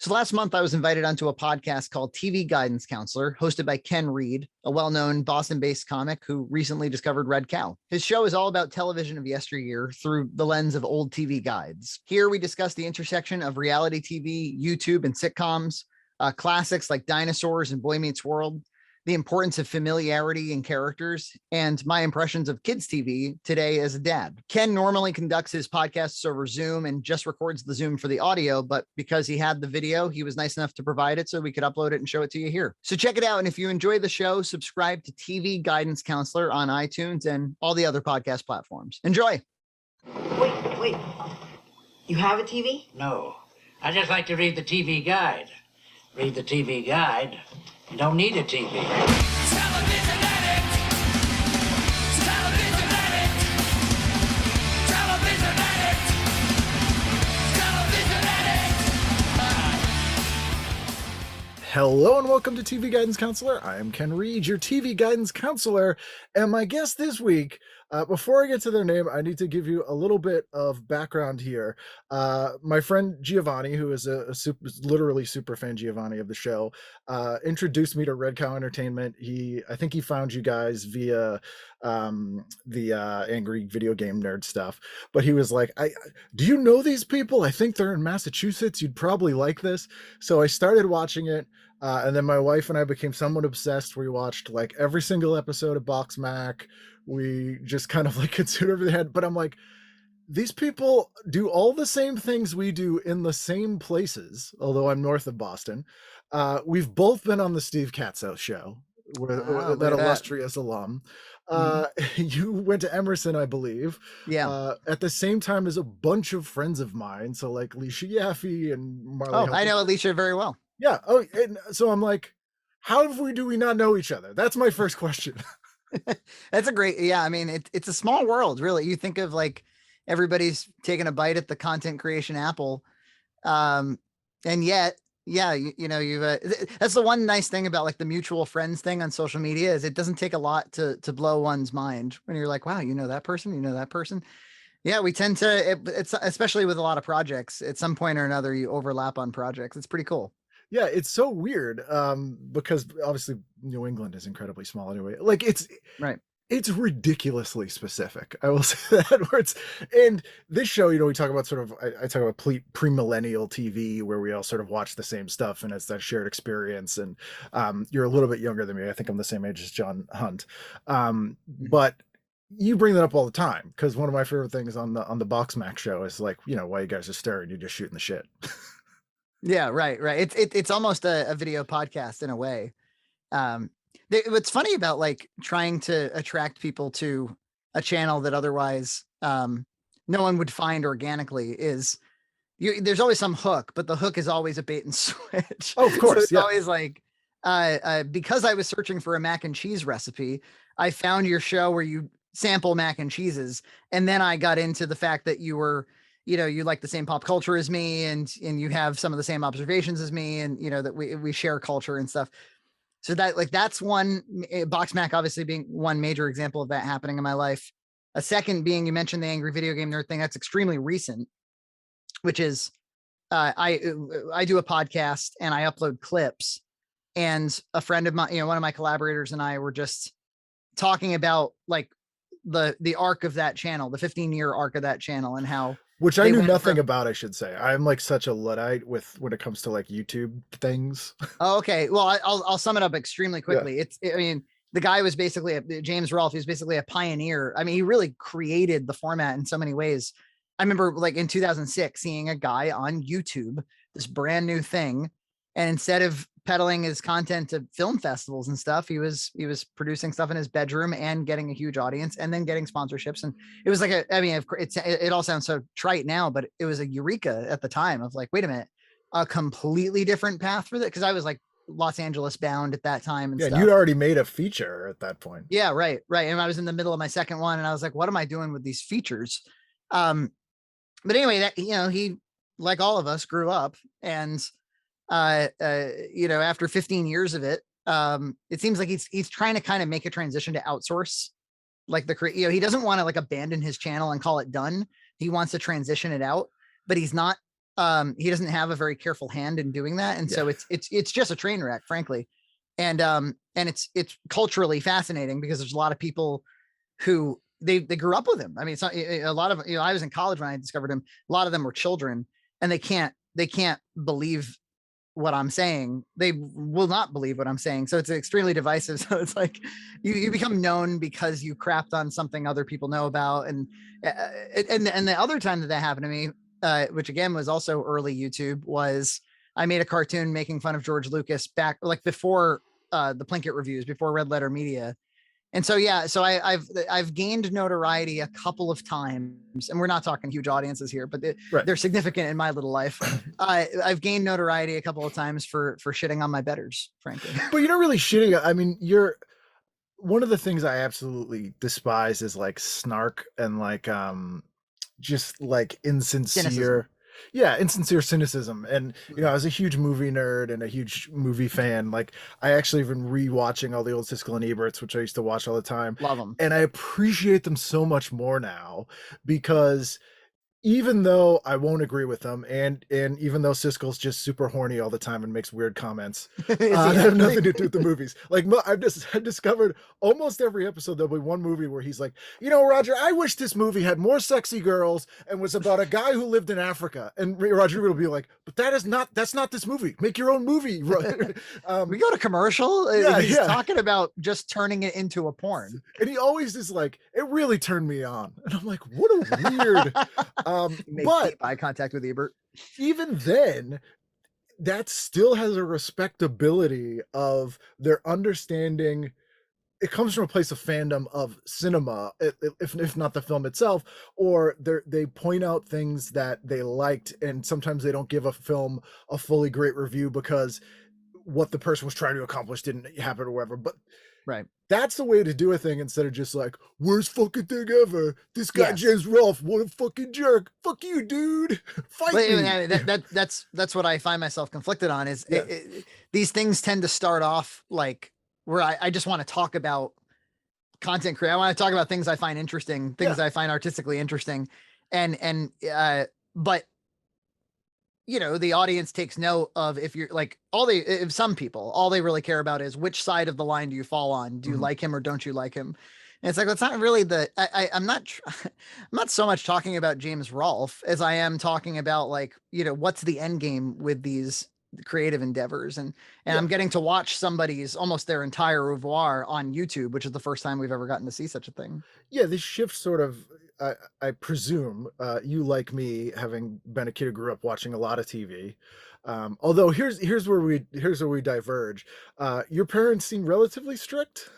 So last month, I was invited onto a podcast called TV Guidance Counselor, hosted by Ken Reid, a well-known Boston-based comic who recently discovered Red Cow. His show is all about television of yesteryear through the lens of old TV guides. Here we discuss the intersection of reality TV, YouTube, and sitcoms, classics like Dinosaurs and Boy Meets World, the importance of familiarity in characters, and my impressions of kids' TV today as a dad. Ken normally conducts his podcasts over Zoom and just records the Zoom for the audio, but because he had the video, he was nice enough to provide it so we could upload it and show it to you here. So check it out. And if you enjoy the show, subscribe to TV Guidance Counselor on iTunes and all the other podcast platforms. Enjoy. Wait. You have a TV? No. I just like to read the TV guide. Read the TV guide. You don't need a TV. Television addict. Television addict. Television addict. Television addict. Hello and welcome to TV Guidance Counselor. I am Ken Reid, your TV Guidance Counselor, and my guest this week, before I get to their name, I need to give you a little bit of background here. My friend Giovanni, who is literally super fan Giovanni of the show, introduced me to Red Cow Entertainment. I think he found you guys via the Angry Video Game Nerd stuff, but he was like, do you know these people? I think they're in Massachusetts. You'd probably like this. So I started watching it. And then my wife and I became somewhat obsessed. We watched like every single episode of Box Mac. We just kind of like considered over the head. But I'm like, these people do all the same things we do in the same places, although I'm north of Boston. We've both been on the Steve Katzow show, that illustrious alum. You went to Emerson, I believe. Yeah. At the same time as a bunch of friends of mine. So like Alicia Yaffe and Marley. I know Alicia very well. Yeah. Oh, and so I'm like, do we not know each other? That's my first question. That's a great, yeah. I mean, it's a small world, really. You think of like everybody's taking a bite at the content creation apple. And yet, yeah, that's the one nice thing about like the mutual friends thing on social media is it doesn't take a lot to blow one's mind when you're like, wow, you know that person. Yeah, we tend to, it's especially with a lot of projects, at some point or another, you overlap on projects. It's pretty cool. Yeah, it's so weird because obviously New England is incredibly small anyway. Like it's ridiculously specific. I will say that. And this show, we talk about sort of, I talk about pre-millennial TV where we all sort of watch the same stuff and it's that shared experience. And you're a little bit younger than me. I think I'm the same age as John Hunt. But you bring that up all the time because one of my favorite things on the Box Mac show is like, why you guys are staring, you're just shooting the shit. Yeah, right. It's almost a video podcast in a way. What's funny about like trying to attract people to a channel that otherwise no one would find organically is there's always some hook, but the hook is always a bait and switch. Oh, of course. So it's always like because I was searching for a mac and cheese recipe, I found your show where you sample mac and cheeses, and then I got into the fact that you were. You like the same pop culture as me and you have some of the same observations as me and, that we share culture and stuff. So that's one. Box Mac obviously being one major example of that happening in my life. A second being, you mentioned the Angry Video Game Nerd thing. That's extremely recent, which is I do a podcast and I upload clips, and a friend of mine, one of my collaborators and I were just talking about like the arc of that channel, the 15-year arc of that channel and how. Which I knew nothing about, I should say. I'm like such a Luddite when it comes to like YouTube things. Oh, okay. Well, I'll sum it up extremely quickly. Yeah. The guy was basically James Rolfe. He was basically a pioneer. I mean, he really created the format in so many ways. I remember like in 2006, seeing a guy on YouTube, this brand new thing. And instead of peddling his content to film festivals and stuff, he was producing stuff in his bedroom and getting a huge audience and then getting sponsorships. And it was like it all sounds so trite now, but it was a eureka at the time of like, wait a minute, a completely different path for that. Cause I was like Los Angeles bound at that time. And stuff. You'd already made a feature at that point. Yeah. Right. And I was in the middle of my second one and I was like, what am I doing with these features? But anyway, that, he, like all of us, grew up and after 15 years of it, it seems like he's trying to kind of make a transition to outsource like he doesn't want to like abandon his channel and call it done. He wants to transition it out, but he's not He doesn't have a very careful hand in doing that, and so Yeah. it's just a train wreck, frankly. And it's culturally fascinating because there's a lot of people who they grew up with him. I mean, it's not, a lot of, I was in college when I discovered him. A lot of them were children, and they can't believe what I'm saying. They will not believe what I'm saying. So it's extremely divisive. So it's like you become known because you crapped on something other people know about. And the other time that happened to me, which again was also early YouTube, was I made a cartoon making fun of George Lucas back like before the Plinkett reviews, before Red Letter Media. And so yeah, so I've gained notoriety a couple of times, and we're not talking huge audiences here, but Right. they're significant in my little life. I've gained notoriety a couple of times for shitting on my betters, frankly. But you're not really shitting. I mean, you're one of the things I absolutely despise is like snark and like just like insincere Cynicism. yeah, insincere cynicism. And I was a huge movie nerd and a huge movie fan. Like I actually been rewatching all the old Siskel and Eberts, which I used to watch all the time. Love them. And I appreciate them so much more now because even though I won't agree with them, and even though Siskel's just super horny all the time and makes weird comments, that have nothing to do with the movies. Like I've discovered almost every episode there'll be one movie where he's like, Roger, I wish this movie had more sexy girls and was about a guy who lived in Africa. And Roger will be like, but that's not this movie. Make your own movie. We go to commercial. Yeah, He's yeah. talking about just turning it into a porn. And he always is like, it really turned me on. And I'm like, what a weird. But deep eye contact with Ebert. even then, that still has a respectability of their understanding. It comes from a place of fandom of cinema, if not the film itself, or they point out things that they liked, and sometimes they don't give a film a fully great review because what the person was trying to accomplish didn't happen or whatever. But right, that's the way to do a thing instead of just like, worst fucking thing ever. This guy Yes. James Rolfe, what a fucking jerk. Fuck you, dude. Fight me. That's what I find myself conflicted on is these things tend to start off like where I just want to talk about content creation. I want to talk about things I find interesting, things I find artistically interesting. But the audience takes note of if you're like if some people, all they really care about is which side of the line do you fall on? Do you like him or don't you like him? And it's like, that's not really I'm not so much talking about James Rolfe as I am talking about like, what's the end game with these creative endeavors. And I'm getting to watch somebody's almost their entire revoir on YouTube, which is the first time we've ever gotten to see such a thing. Yeah, this shift sort of, I presume you, like me, having been a kid who grew up watching a lot of TV. Although here's where we diverge. Your parents seem relatively strict.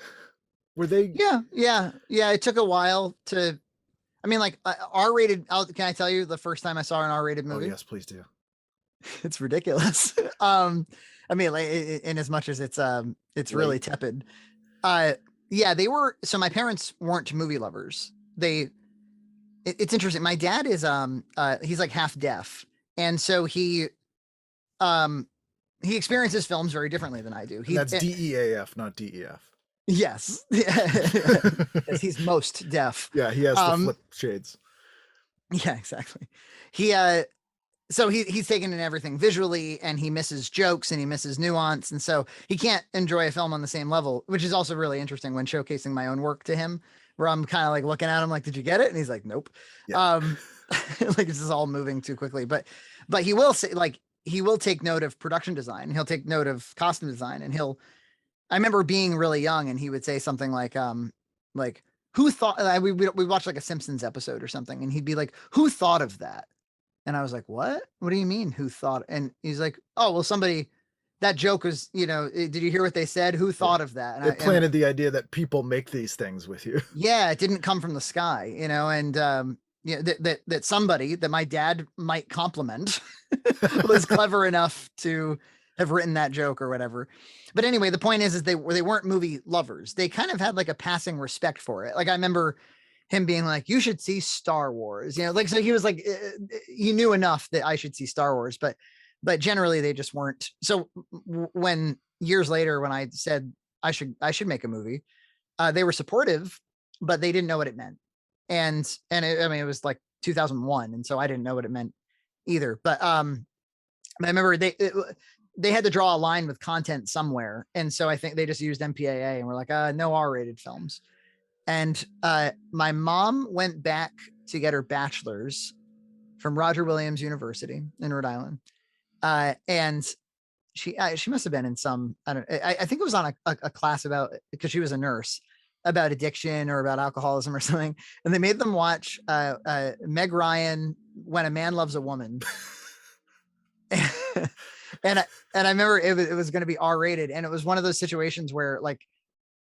Were they? Yeah. It took a while to, I mean, like R-rated. Can I tell you the first time I saw an R-rated movie? Oh yes, please do. It's ridiculous. I mean, like, in as much as it's really tepid. They were. So my parents weren't movie lovers. It's interesting. My dad is he's like half deaf, and so he experiences films very differently than I do. That's DEAF, not DEF. Yes, he's most deaf. Yeah, he has the flip shades. Yeah, exactly. So he's taken in everything visually, and he misses jokes and he misses nuance, and so he can't enjoy a film on the same level, which is also really interesting when showcasing my own work to him, where I'm kind of like looking at him like, did you get it? And he's like, nope. Yeah. Like this is all moving too quickly, but he will say, like, he will take note of production design. He'll take note of costume design, and I remember being really young, and he would say something like who thought, we watched like a Simpsons episode or something, and he'd be like, who thought of that? And I was like, what do you mean who thought? And he's like, oh, well, somebody, that joke was, did you hear what they said? Who thought of that? And it planted the idea that people make these things with you. Yeah. It didn't come from the sky, and that somebody that my dad might compliment was clever enough to have written that joke or whatever. But anyway, the point is they weren't movie lovers. They kind of had like a passing respect for it. Like I remember him being like, you should see Star Wars, like, so he was like, he knew enough that I should see Star Wars, but generally they just weren't. So when years later, when I said I should make a movie, they were supportive, but they didn't know what it meant. And it was like 2001. And so I didn't know what it meant either. But I remember they had to draw a line with content somewhere, and so I think they just used MPAA and we're like, no R-rated films. And my mom went back to get her bachelor's from Roger Williams University in Rhode Island, and she must have been in some, I think it was on a class about, because she was a nurse, about addiction or about alcoholism or something, and they made them watch Meg Ryan, When a Man Loves a Woman. and I remember it was going to be R-rated, and it was one of those situations where like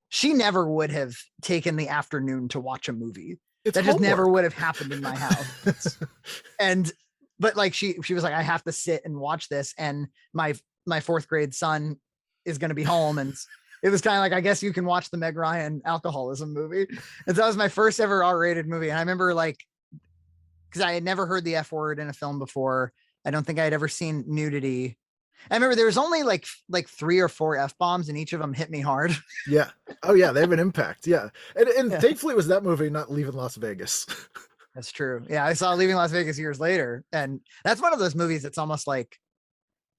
she never would have taken the afternoon to watch a movie. That just never would have happened in my house. But like she was like, I have to sit and watch this, and my 4th grade son is going to be home, and it was kind of like, I guess you can watch the Meg Ryan alcoholism movie. And so that was my first ever R-rated movie. And I remember like, because I had never heard the F word in a film before. I don't think I had ever seen nudity. I remember there was only like 3 or 4 F-bombs, and each of them hit me hard. Yeah. Oh yeah, they have an impact. Yeah. And thankfully it was that movie, not Leaving Las Vegas. That's true. Yeah, I saw Leaving Las Vegas years later, and that's one of those movies that's almost like,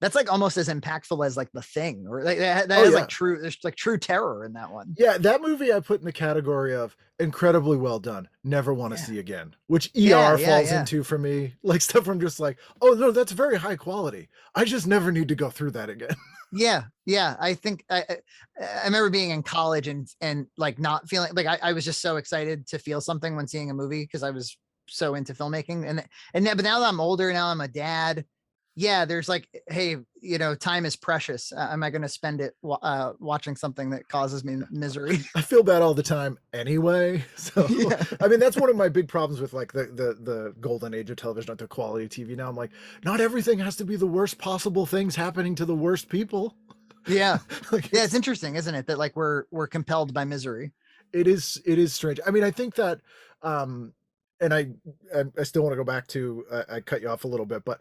that's like almost as impactful as like The Thing, or like that has like there's like true terror in that one. Yeah, that movie I put in the category of incredibly well done, never want to see again, which ER falls into for me. Like stuff where I'm just like, oh no, that's very high quality. I just never need to go through that again. Yeah. I think I remember being in college and like not feeling like I was just so excited to feel something when seeing a movie, because I was so into filmmaking, but now that I'm older, now I'm a dad. Yeah, there's like, hey, time is precious. Am I going to spend it watching something that causes me misery? I feel bad all the time anyway. So, yeah. I mean, that's one of my big problems with like the golden age of television, not the quality of TV now. I'm like, not everything has to be the worst possible things happening to the worst people. Yeah. Yeah, it's interesting, isn't it? That like we're compelled by misery. It is strange. I mean, I think that, and I still want to go back to, I cut you off a little bit, but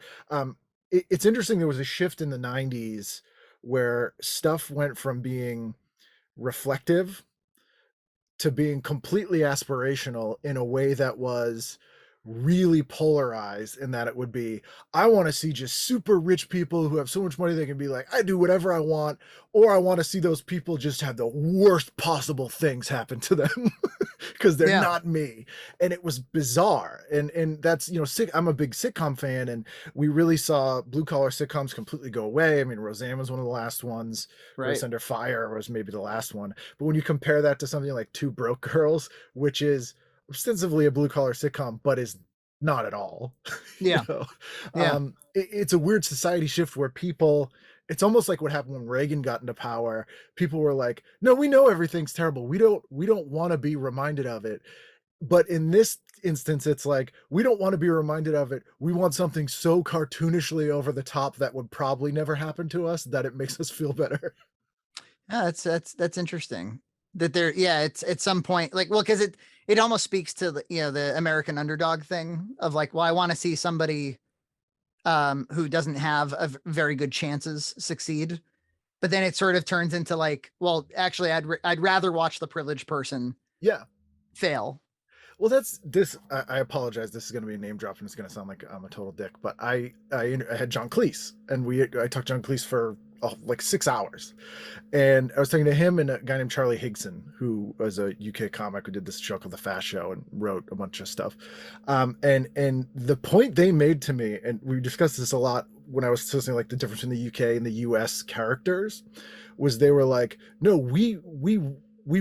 it's interesting. There was a shift in the 90s where stuff went from being reflective to being completely aspirational in a way that was really polarized, in that it would be, I want to see just super rich people who have so much money they can be like, I do whatever I want, or I want to see those people just have the worst possible things happen to them because they're not me. And it was bizarre. And that's, I'm a big sitcom fan, and we really saw blue collar sitcoms completely go away. I mean, Roseanne was one of the last ones. Race Under Fire was maybe the last one. But when you compare that to something like Two Broke Girls, which is ostensibly a blue collar sitcom, but is not at all. Yeah. It's a weird society shift where people, it's almost like what happened when Reagan got into power. People were like, no, we know everything's terrible. We don't want to be reminded of it. But in this instance, it's like, we don't want to be reminded of it. We want something so cartoonishly over the top that would probably never happen to us that it makes us feel better. Yeah, that's interesting. That it's at some point like, well, because it almost speaks to the American underdog thing of like, well, I want to see somebody who doesn't have very good chances succeed, but then it sort of turns into like, well, actually, I'd rather watch the privileged person fail. Well, that's this. I apologize. This is going to be a name drop, and it's going to sound like I'm a total dick. But I had John Cleese, and I talked to John Cleese for like 6 hours, and I was talking to him and a guy named Charlie Higson, who was a UK comic who did this show called The Fast Show and wrote a bunch of stuff. And the point they made to me, and we discussed this a lot when I was discussing like the difference in the UK and the US characters, was they were like, no, we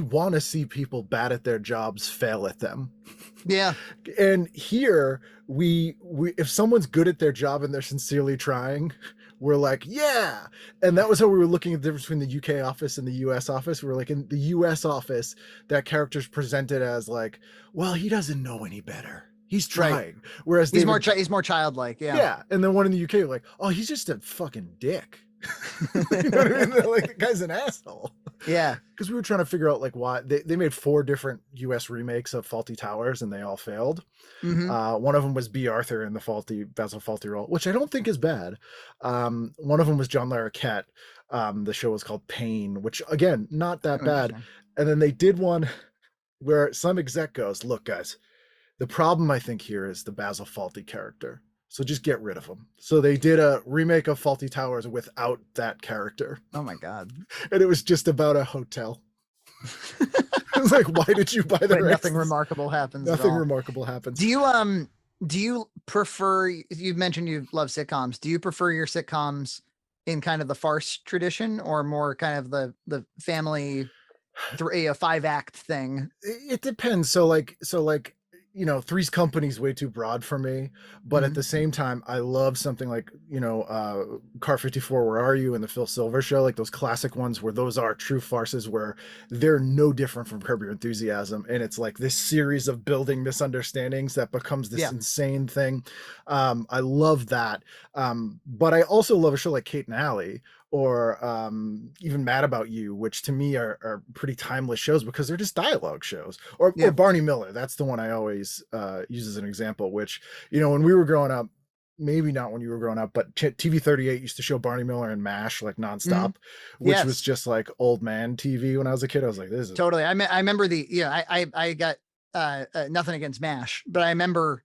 want to see people bad at their jobs fail at them. Yeah. And here we if someone's good at their job and they're sincerely trying, we're like, yeah. And that was how we were looking at the difference between the UK office and the US office. We're like, in the US office, that character's presented as like, well, he doesn't know any better. He's trying. Right. Whereas he's more childlike. Yeah. Yeah. And then one in the UK, like, oh, he's just a fucking dick. You know what I mean? Like, the guy's an asshole. Yeah. Because we were trying to figure out like why they made 4 different US remakes of Fawlty Towers, and they all failed. Mm-hmm. One of them was B. Arthur in the Basil Fawlty role, which I don't think is bad. One of them was John Larroquette. The show was called Pain, which again, not that bad. And then they did one where some exec goes, look, guys, the problem I think here is the Basil Fawlty character. So just get rid of him. So they did a remake of Faulty Towers without that character. Oh my God. And it was just about a hotel. I was like, why did you buy the But rights? nothing remarkable happens. Nothing at all. remarkable happens. Do you prefer, you mentioned you love sitcoms. Do you prefer your sitcoms in kind of the farce tradition or more kind of the family a 5-act thing? It depends. So like, Three's Company's way too broad for me, but at Mhm. the same time, I love something like, Car 54, Where Are You? And the Phil Silver Show, like those classic ones where those are true farces where they're no different from Curb Your Enthusiasm. And it's like this series of building misunderstandings that becomes this insane thing. I love that. But I also love a show like Kate and Allie, or even Mad About You, which to me are pretty timeless shows because they're just dialogue shows, or Barney Miller. That's the one I always use as an example, which, when we were growing up, maybe not when you were growing up, but TV 38 used to show Barney Miller and MASH like nonstop, which was just like old man TV when I was a kid. I was like, this is totally. I remember I got nothing against MASH, but I remember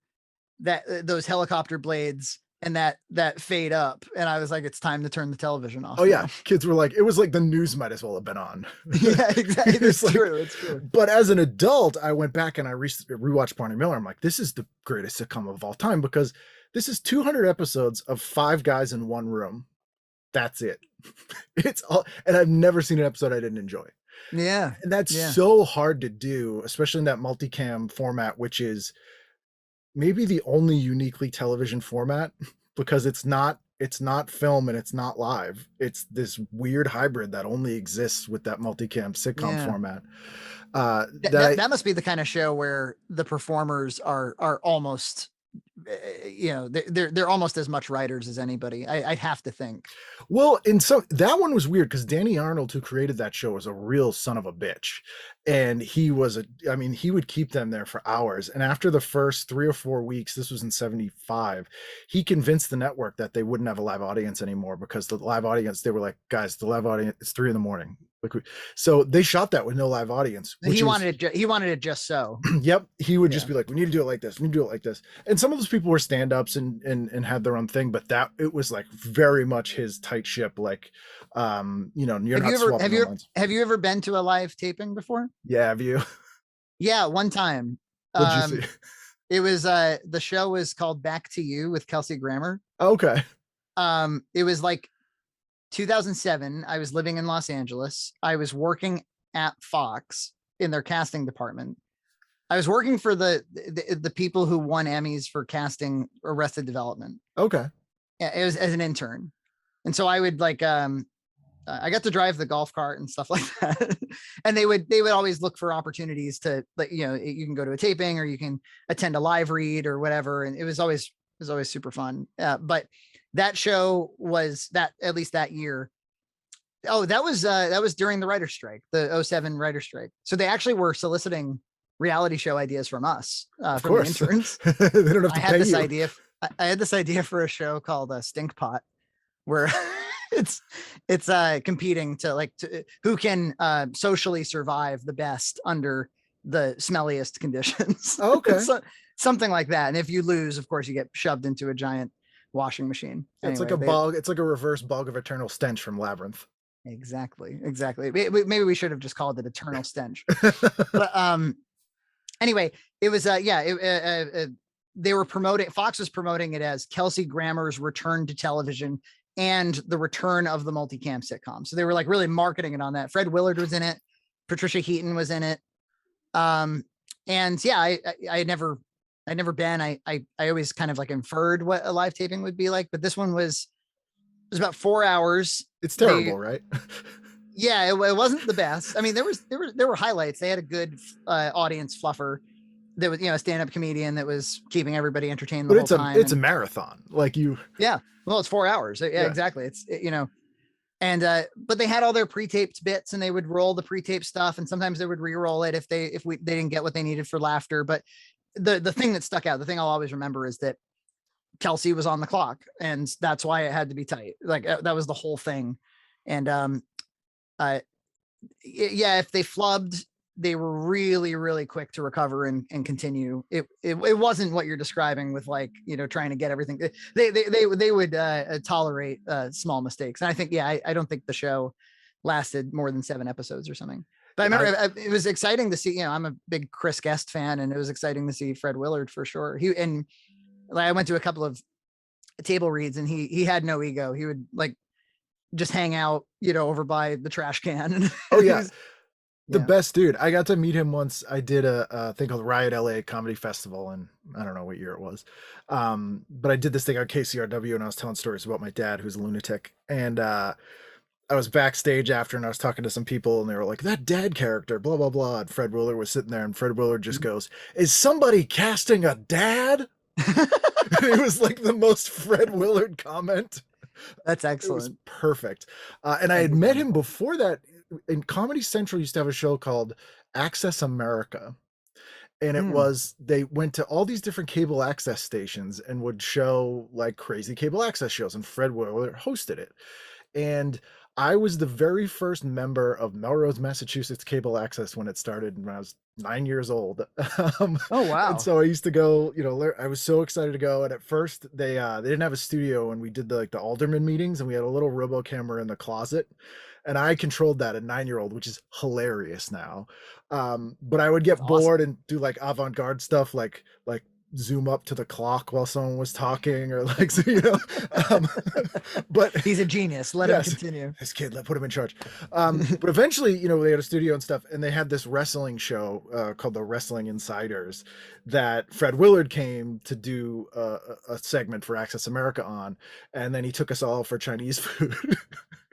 that those helicopter blades and that fade up, and I was like, it's time to turn the television off. Oh yeah, kids were like, it was like the news might as well have been on. Yeah, exactly. It's like, true. It's true. But as an adult, I went back and I rewatched Barney Miller. I'm like, this is the greatest sitcom of all time because this is 200 episodes of 5 guys in one room. That's it. It's all, and I've never seen an episode I didn't enjoy. Yeah, and that's so hard to do, especially in that multicam format, which is maybe the only uniquely television format, because it's not film and it's not live. It's this weird hybrid that only exists with that multicam sitcom format. That must be the kind of show where the performers are almost, they're almost as much writers as anybody. I'd have to think. Well, and so that one was weird because Danny Arnold, who created that show, was a real son of a bitch. And he would keep them there for hours. And after the first 3 or 4 weeks, this was in 75, he convinced the network that they wouldn't have a live audience anymore because the live audience, they were like, guys, the live audience, it's 3 a.m. So they shot that with no live audience. He wanted it just so. Yep. He would just be like, we need to do it like this. We need to do it like this. And some of those people were stand-ups and had their own thing, but it was like very much his tight ship. Like, you're not swapping lines. Have you ever been to a live taping before? Yeah. Have you? Yeah. One time. What'd you see? It was, the show was called Back to You with Kelsey Grammer. Okay. It was like 2007. I was living in Los Angeles. I was working at Fox in their casting department. I was working for the people who won Emmys for casting Arrested Development. Okay. Yeah, it was as an intern. And so I would like, I got to drive the golf cart and stuff like that. And they would always look for opportunities to, like, you can go to a taping or you can attend a live read or whatever. And it was always super fun. But that show was at least that year. Oh, that was during the writer's strike, the 07 writer's strike. So they actually were soliciting reality show ideas from us, from the interns. They don't have to I had pay this you. idea. I had this idea for a show called Stink Pot, where it's competing to who can socially survive the best under the smelliest conditions. Okay. So, something like that. And if you lose, of course, you get shoved into a giant washing machine. It's like a bog. It's like a reverse bog of eternal stench from Labyrinth. Exactly. Maybe we should have just called it Eternal Stench. But anyway, it was they were promoting, Fox was promoting it as Kelsey Grammer's return to television and the return of the multicam sitcom. So they were like really marketing it on that. Fred Willard was in it. Patricia Heaton was in it. And yeah, I had never been. I always kind of like inferred what a live taping would be like, but this one was about 4 hours. It's terrible, right? Yeah, it wasn't the best. I mean, there were highlights. They had a good audience fluffer. There was, a stand-up comedian that was keeping everybody entertained the whole time. It's a marathon. Like you. Yeah. Well, it's 4 hours. Yeah, exactly. It's, and but they had all their pre-taped bits and they would roll the pre-taped stuff. And sometimes they would re-roll it if they didn't get what they needed for laughter. But the thing that stuck out, the thing I'll always remember is that Kelsey was on the clock and that's why it had to be tight. Like that was the whole thing. And, if they flubbed, they were really, really quick to recover and continue. It wasn't what you're describing with like, trying to get everything. They would tolerate small mistakes. And I think, I don't think the show lasted more than 7 episodes or something. But I remember it was exciting to see, I'm a big Chris Guest fan, and it was exciting to see Fred Willard for sure. I went to a couple of table reads, and he had no ego. He would like just hang out, over by the trash can. Oh yeah. The best dude. I got to meet him once. I did a thing called Riot LA Comedy Festival, and I don't know what year it was. But I did this thing on KCRW, and I was telling stories about my dad, who's a lunatic. And I was backstage after, and I was talking to some people, and they were like, that dad character, blah, blah, blah. And Fred Willard was sitting there, and Fred Willard just goes, is somebody casting a dad? It was like the most Fred Willard comment. That's excellent. It was perfect. And I had met him before that. In Comedy Central used to have a show called Access America. And it was, they went to all these different cable access stations and would show like crazy cable access shows. And Fred Willard hosted it. And I was the very first member of Melrose, Massachusetts cable access when it started when I was 9 years old. Oh, wow. And so I used to go, I was so excited to go. And at first they didn't have a studio, and we did the Alderman meetings, and we had a little robo camera in the closet. And I controlled that at 9-year-old, which is hilarious now. But I would get bored and do like avant-garde stuff, like zoom up to the clock while someone was talking, or like, so, but he's a genius. Let him continue. This kid, put him in charge. But eventually, they had a studio and stuff, and they had this wrestling show called the Wrestling Insiders that Fred Willard came to do a segment for Access America on. And then he took us all for Chinese food.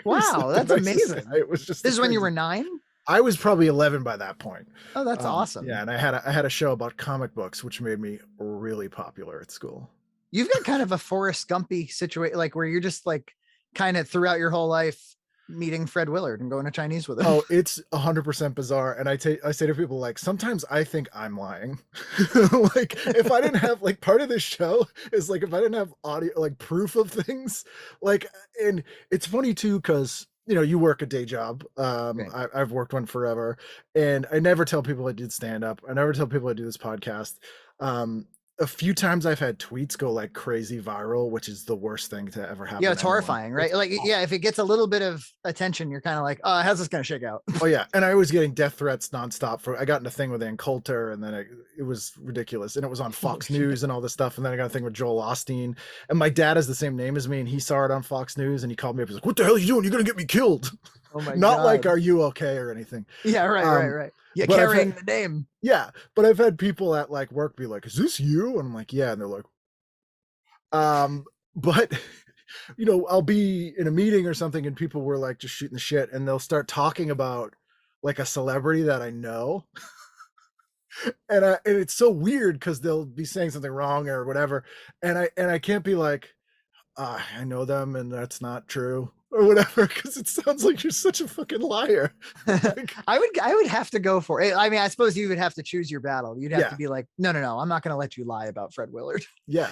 Wow, that's amazing. It was just, this is when you were 9? I was probably 11 by that point. Oh, that's awesome. Yeah, and I had a show about comic books, which made me really popular at school. You've got kind of a Forrest Gumpy situation, like where you're just like kind of throughout your whole life meeting Fred Willard and going to Chinese with him. Oh, it's 100% bizarre. And I say to people, like, sometimes I think I'm lying. Like, if I didn't have, like, part of this show is like, if I didn't have audio, like proof of things, like, and it's funny too, because you work a day job. I've worked one forever, and I never tell people I did stand up. I never tell people I do this podcast. A few times I've had tweets go like crazy viral, which is the worst thing to ever happen. Yeah, it's horrifying, right? Like, yeah, if it gets a little bit of attention, you're kind of like, oh, how's this going to shake out? Oh yeah, and I was getting death threats nonstop. I got in a thing with Ann Coulter, and then it was ridiculous, and it was on Fox News and all this stuff. And then I got a thing with Joel Osteen, and my dad has the same name as me, and he saw it on Fox News, and he called me up. He's like, "What the hell are you doing? You're gonna get me killed." Oh my Not God. like, are you okay or anything? Yeah, right. Yeah, carrying the name. Yeah, but I've had people at like work be like, "Is this you?" And I'm like, "Yeah," and they're like, but I'll be in a meeting or something, and people were like just shooting the shit, and they'll start talking about like a celebrity that I know. And it's so weird because they'll be saying something wrong or whatever, and I can't be like, I know them and that's not true or whatever, because it sounds like you're such a fucking liar. Like, I would have to go for it. I mean, I suppose you would have to choose your battle. You'd have to be like, no, I'm not going to let you lie about Fred Willard. Yeah.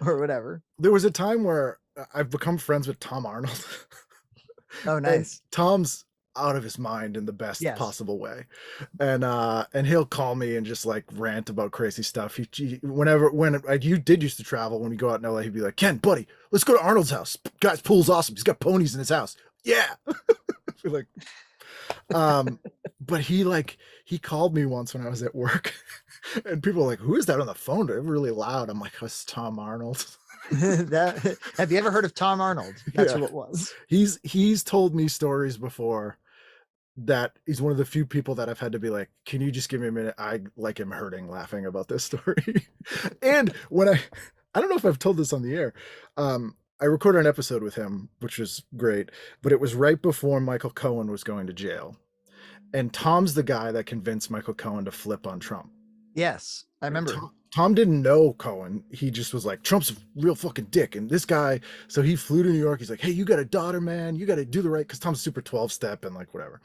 Or whatever. There was a time where I've become friends with Tom Arnold. Oh, nice. And Tom's out of his mind in the best possible way, and he'll call me and just like rant about crazy stuff. You did used to travel, when we go out in LA, he'd be like, "Ken, buddy, let's go to Arnold's house. Guy's pool's awesome. He's got ponies in his house." Yeah. Like, but he called me once when I was at work, and people were like, "Who is that on the phone? They're really loud." I'm like, "It's Tom Arnold." Have you ever heard of Tom Arnold? That's who it was. He's told me stories before that he's one of the few people that I've had to be like, "Can you just give me a minute? I like am hurting laughing about this story." And when I don't know if I've told this on the air, I recorded an episode with him, which was great, but it was right before Michael Cohen was going to jail. And Tom's the guy that convinced Michael Cohen to flip on Trump. Yes, I remember. Tom didn't know Cohen. He just was like, "Trump's a real fucking dick." And this guy, so he flew to New York. He's like, "Hey, you got a daughter, man. You got to do the right," because Tom's super 12-step and like whatever.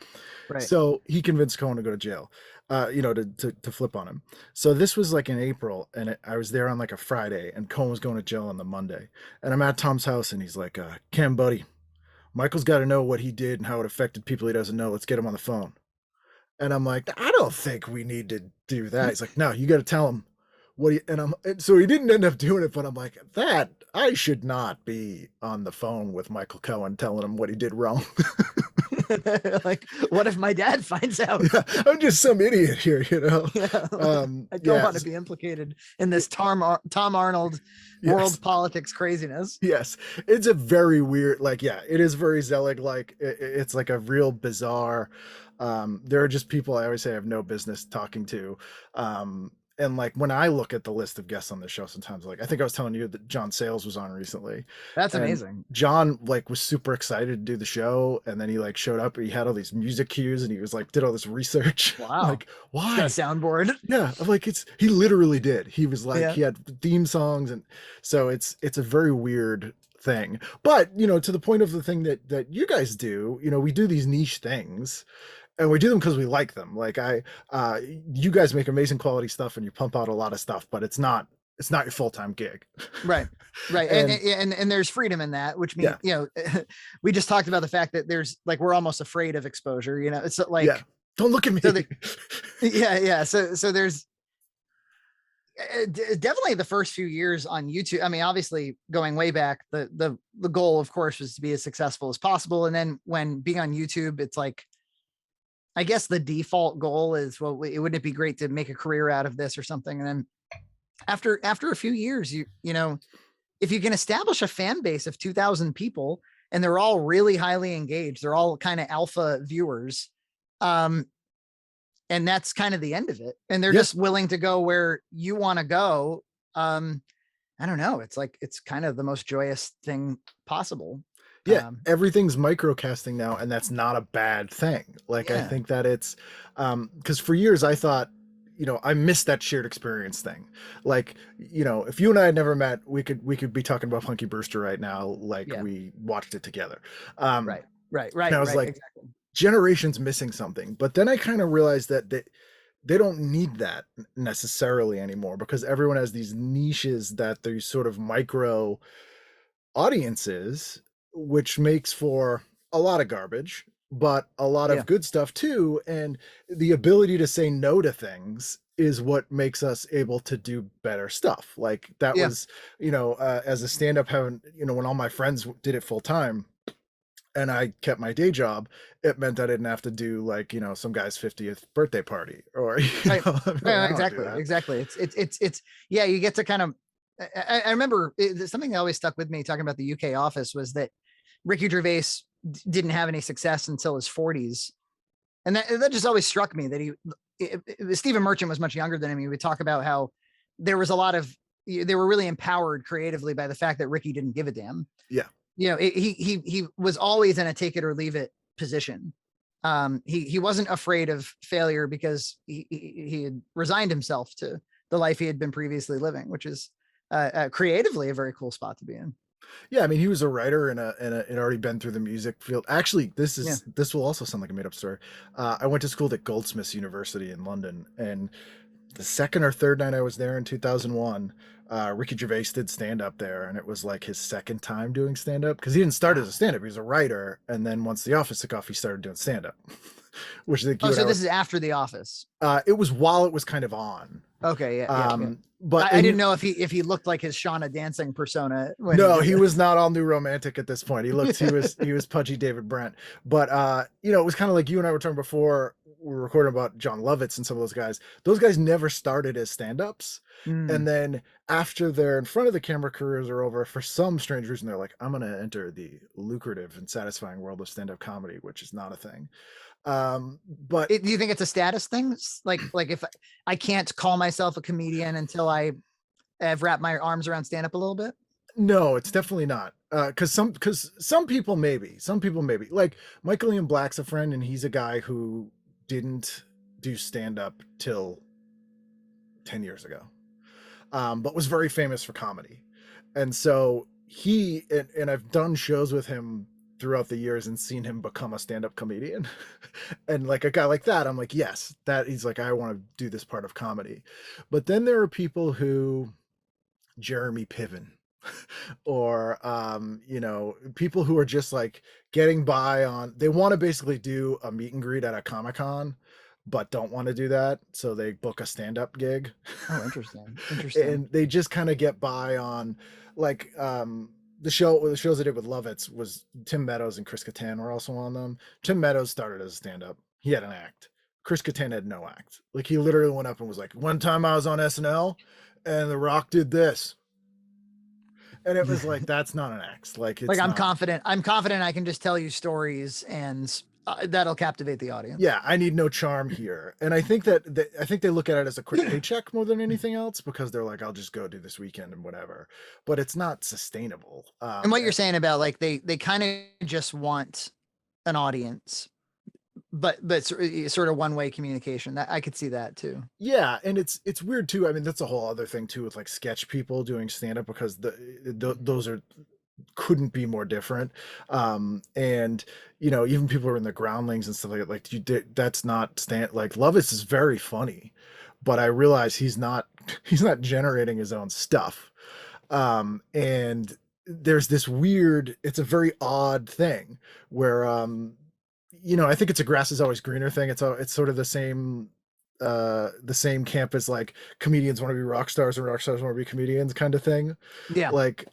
Right. So he convinced Cohen to go to jail, to flip on him. So this was like in April, and I was there on like a Friday, and Cohen was going to jail on the Monday. And I'm at Tom's house, and he's like, "Ken, buddy, Michael's got to know what he did and how it affected people he doesn't know. Let's get him on the phone." And I'm like, I don't think we need to do that. He's like, no, you got to tell him what he, and so he didn't end up doing it, but I'm like, that I should not be on the phone with Michael Cohen telling him what he did wrong. Like, what if my dad finds out? Yeah, I'm just some idiot here, you know? Yeah, I don't yeah, want to be implicated in this Tom Arnold world yes. politics craziness. Yes, it's a very weird, like, yeah, it is very Zelig, like it's like a real bizarre. There are just people I always say I have no business talking to. And like when I look at the list of guests on the show, sometimes like I think I was telling you that John Sayles was on recently. That's And amazing. John like was super excited to do the show, and then he like showed up and he had all these music cues and he was like did all this research. Wow. Like, Got why? a soundboard. Yeah, I'm like he literally did. He was like Yeah. he had theme songs, and so it's a very weird thing. But you know, to the point of the thing that you guys do, you know, we do these niche things and we do them because we like them. Like you guys make amazing quality stuff and you pump out a lot of stuff, but it's not your full-time gig. Right. Right. And- And there's freedom in that, which means, Yeah. you know, we just talked about the fact that there's like, we're almost afraid of exposure, you know, it's like, Yeah. Don't look at me. So yeah. So there's definitely the first few years on YouTube. I mean, obviously going way back, the goal of course was to be as successful as possible. And then when being on YouTube, it's like, I guess the default goal is, well, wouldn't it be great to make a career out of this or something? And then after a few years, you know, if you can establish a fan base of 2,000 people and they're all really highly engaged, they're all kind of alpha viewers. And that's kind of the end of it. And they're just willing to go where you want to go. I don't know. It's like, it's kind of the most joyous thing possible. Yeah, everything's microcasting now, and that's not a bad thing. Like, I think that it's because for years I thought, you know, I missed that shared experience thing. Like, you know, if you and I had never met, we could be talking about Punky Brewster right now, like we watched it together. Right. And I was like, exactly. generations missing something. But then I kind of realized that they don't need that necessarily anymore, because everyone has these niches that they're sort of micro audiences, which makes for a lot of garbage, but a lot of good stuff too. And the ability to say no to things is what makes us able to do better stuff. Like that was, you know, as a stand-up, having, you know, when all my friends did it full time and I kept my day job, it meant I didn't have to do like, you know, some guy's 50th birthday party or, you know, Exactly. It's yeah, you get to kind of, I remember something that always stuck with me talking about the UK office was that Ricky Gervais didn't have any success until his 40s. And that just always struck me that Stephen Merchant was much younger than him. He would talk about how there was a lot of, they were really empowered creatively by the fact that Ricky didn't give a damn. Yeah. You know, he was always in a take it or leave it position. He wasn't afraid of failure because he had resigned himself to the life he had been previously living, which is creatively a very cool spot to be in. Yeah, I mean, he was a writer and had already been through the music field. Actually, this will also sound like a made-up story. I went to school at Goldsmiths University in London, and the second or third night I was there in 2001, Ricky Gervais did stand-up there, and it was like his second time doing stand-up, because he didn't start as a stand-up, he was a writer, and then once The Office took off, he started doing stand-up. Which so this is after The Office. It was while it was kind of on. Okay, yeah. But I didn't know if he looked like his Shauna dancing persona. No, he was not all new romantic at this point. He was pudgy David Brent. But you know, it was kind of like you and I were talking before we were recording about John Lovitz and some of those guys. Those guys never started as stand-ups. And then after their in front of the camera careers are over, for some strange reason, they're like, I'm gonna enter the lucrative and satisfying world of stand-up comedy, which is not a thing. But do you think it's a status thing? Like if I can't call myself a comedian until I have wrapped my arms around stand up a little bit? No, it's definitely not. Cause some people maybe like Michael Ian Black's a friend, and he's a guy who didn't do stand up till 10 years ago. But was very famous for comedy. And so he, and I've done shows with him throughout the years and seen him become a stand-up comedian. And like a guy like that, I'm like, yes, that he's like, I want to do this part of comedy. But then there are people who, Jeremy Piven, or you know, people who are just like getting by on, they want to basically do a meet and greet at a Comic-Con, but don't want to do that, so they book a stand-up gig. Oh, interesting. Interesting. And they just kind of get by on like the shows I did with Lovitz was Tim Meadows and Chris Kattan were also on them. Tim Meadows started as a stand-up. He had an act. Chris Kattan had no act. Like he literally went up and was like, one time I was on SNL and The Rock did this. And it was like, that's not an act. Like, it's like I'm not. confident I can just tell you stories and that'll captivate the audience. Yeah, I need no charm here. And I think that I think they look at it as a quick paycheck more than anything else, because they're like, I'll just go do this weekend and whatever. But it's not sustainable. And what you're saying about like they kind of just want an audience, but sort of one-way communication. That I could see that too. Yeah, and it's weird too. I mean, that's a whole other thing too with like sketch people doing stand-up, because those are couldn't be more different. And you know, even people who are in the groundlings and stuff like that, like that's not like Lovitz is very funny, but I realize he's not generating his own stuff. And there's this weird, it's a very odd thing where you know, I think it's a grass is always greener thing. It's sort of the same camp as like comedians want to be rock stars and rock stars want to be comedians kind of thing. Yeah. Like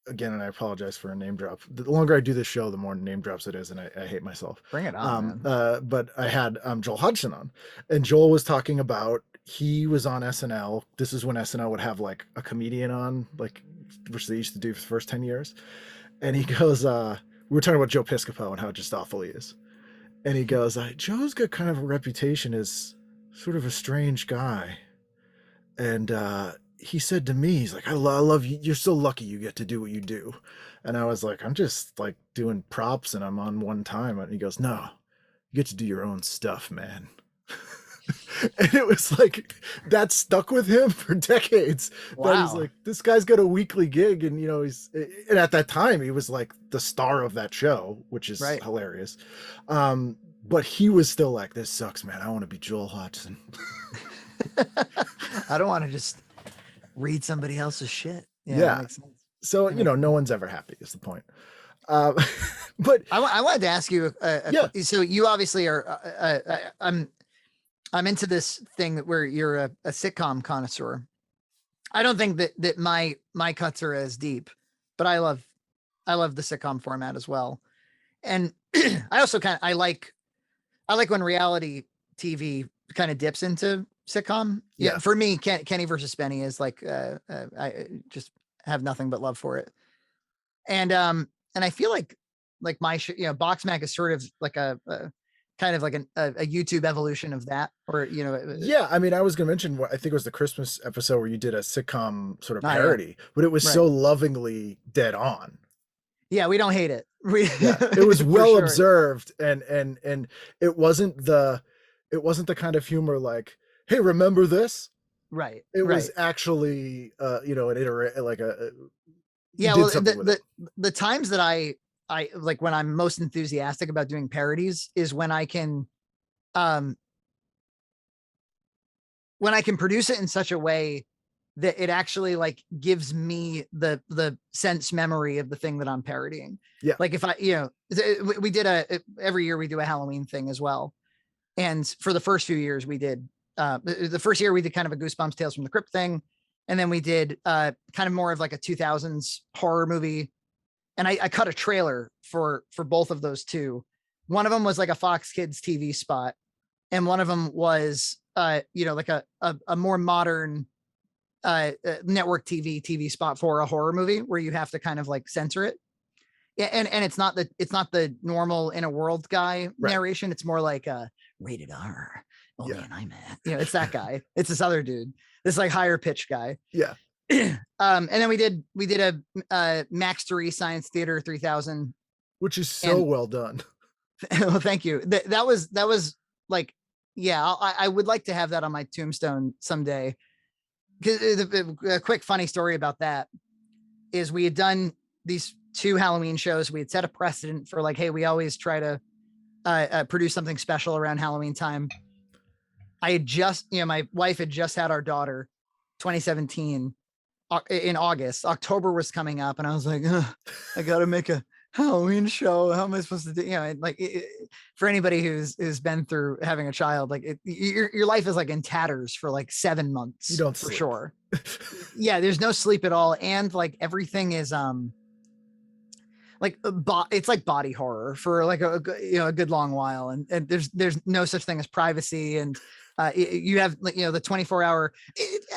again, and I apologize for a name drop. The longer I do this show, the more name drops it is, and I hate myself. Bring it on. But I had Joel Hodgson on, and Joel was talking about, he was on SNL. This is when SNL would have like a comedian on, like, which they used to do for the first 10 years. And he goes, we were talking about Joe Piscopo and how just awful he is. And he goes, Joe's got kind of a reputation as sort of a strange guy. And he said to me, he's like, I love you. You're so lucky you get to do what you do. And I was like, I'm just like doing props and I'm on one time. And he goes, no, you get to do your own stuff, man. And it was like, that stuck with him for decades. Wow. That he's like, this guy's got a weekly gig, and you know, and at that time he was like the star of that show, which is right. Hilarious. But he was still like, this sucks, man. I want to be Joel Hodgson. I don't want to just read somebody else's shit. Yeah. Yeah. That makes sense. So, you know, no one's ever happy is the point. But I wanted to ask you, so you obviously are, I'm into this thing where you're a sitcom connoisseur. I don't think that my cuts are as deep, but I love the sitcom format as well. And I also I like when reality TV kind of dips into sitcom. Yeah. For me, Kenny versus Benny is like, I just have nothing but love for it. And I feel like my Box Mac is sort of like a kind of like a YouTube evolution of that, or, you know. Yeah, I mean, I was going to mention, I think it was the Christmas episode where you did a sitcom sort of parody, but it was so lovingly dead on. Yeah, we don't hate it. It was well observed, and it wasn't the kind of humor like, hey, remember this? Right. It was actually you know, well, the times that I like when I'm most enthusiastic about doing parodies is when I can produce it in such a way that it actually like gives me the sense memory of the thing that I'm parodying. Yeah. Like if we did every year we do a Halloween thing as well. And for the first few years we did, the first year we did kind of a Goosebumps Tales from the Crypt thing. And then we did kind of more of like a 2000s horror movie. And I cut a trailer for both of those two. One of them was like a Fox Kids TV spot. And one of them was, like a more modern network TV spot for a horror movie where you have to kind of like censor it. Yeah. And it's not the normal In a World guy narration. It's more like rated R. Oh man, I'm at, it's that guy. It's this other dude, this like higher pitch guy. Yeah. And then we did a Max 3 Science Theater 3000, which is so well done. Well, thank you. That was like, yeah, I would like to have that on my tombstone someday. A quick funny story about that is we had done these 2 Halloween shows. We had set a precedent for like, hey, we always try to produce something special around Halloween time. I had just, my wife had just had our daughter, 2017. In August. October was coming up, and I was like, I gotta make a Halloween show. How am I supposed to do? Like for anybody who's been through having a child, like your life is like in tatters for like 7 You months don't for sleep. sure. Yeah, there's no sleep at all, and like everything is like it's like body horror for like a good long while, and there's no such thing as privacy, and you have like the 24-hour.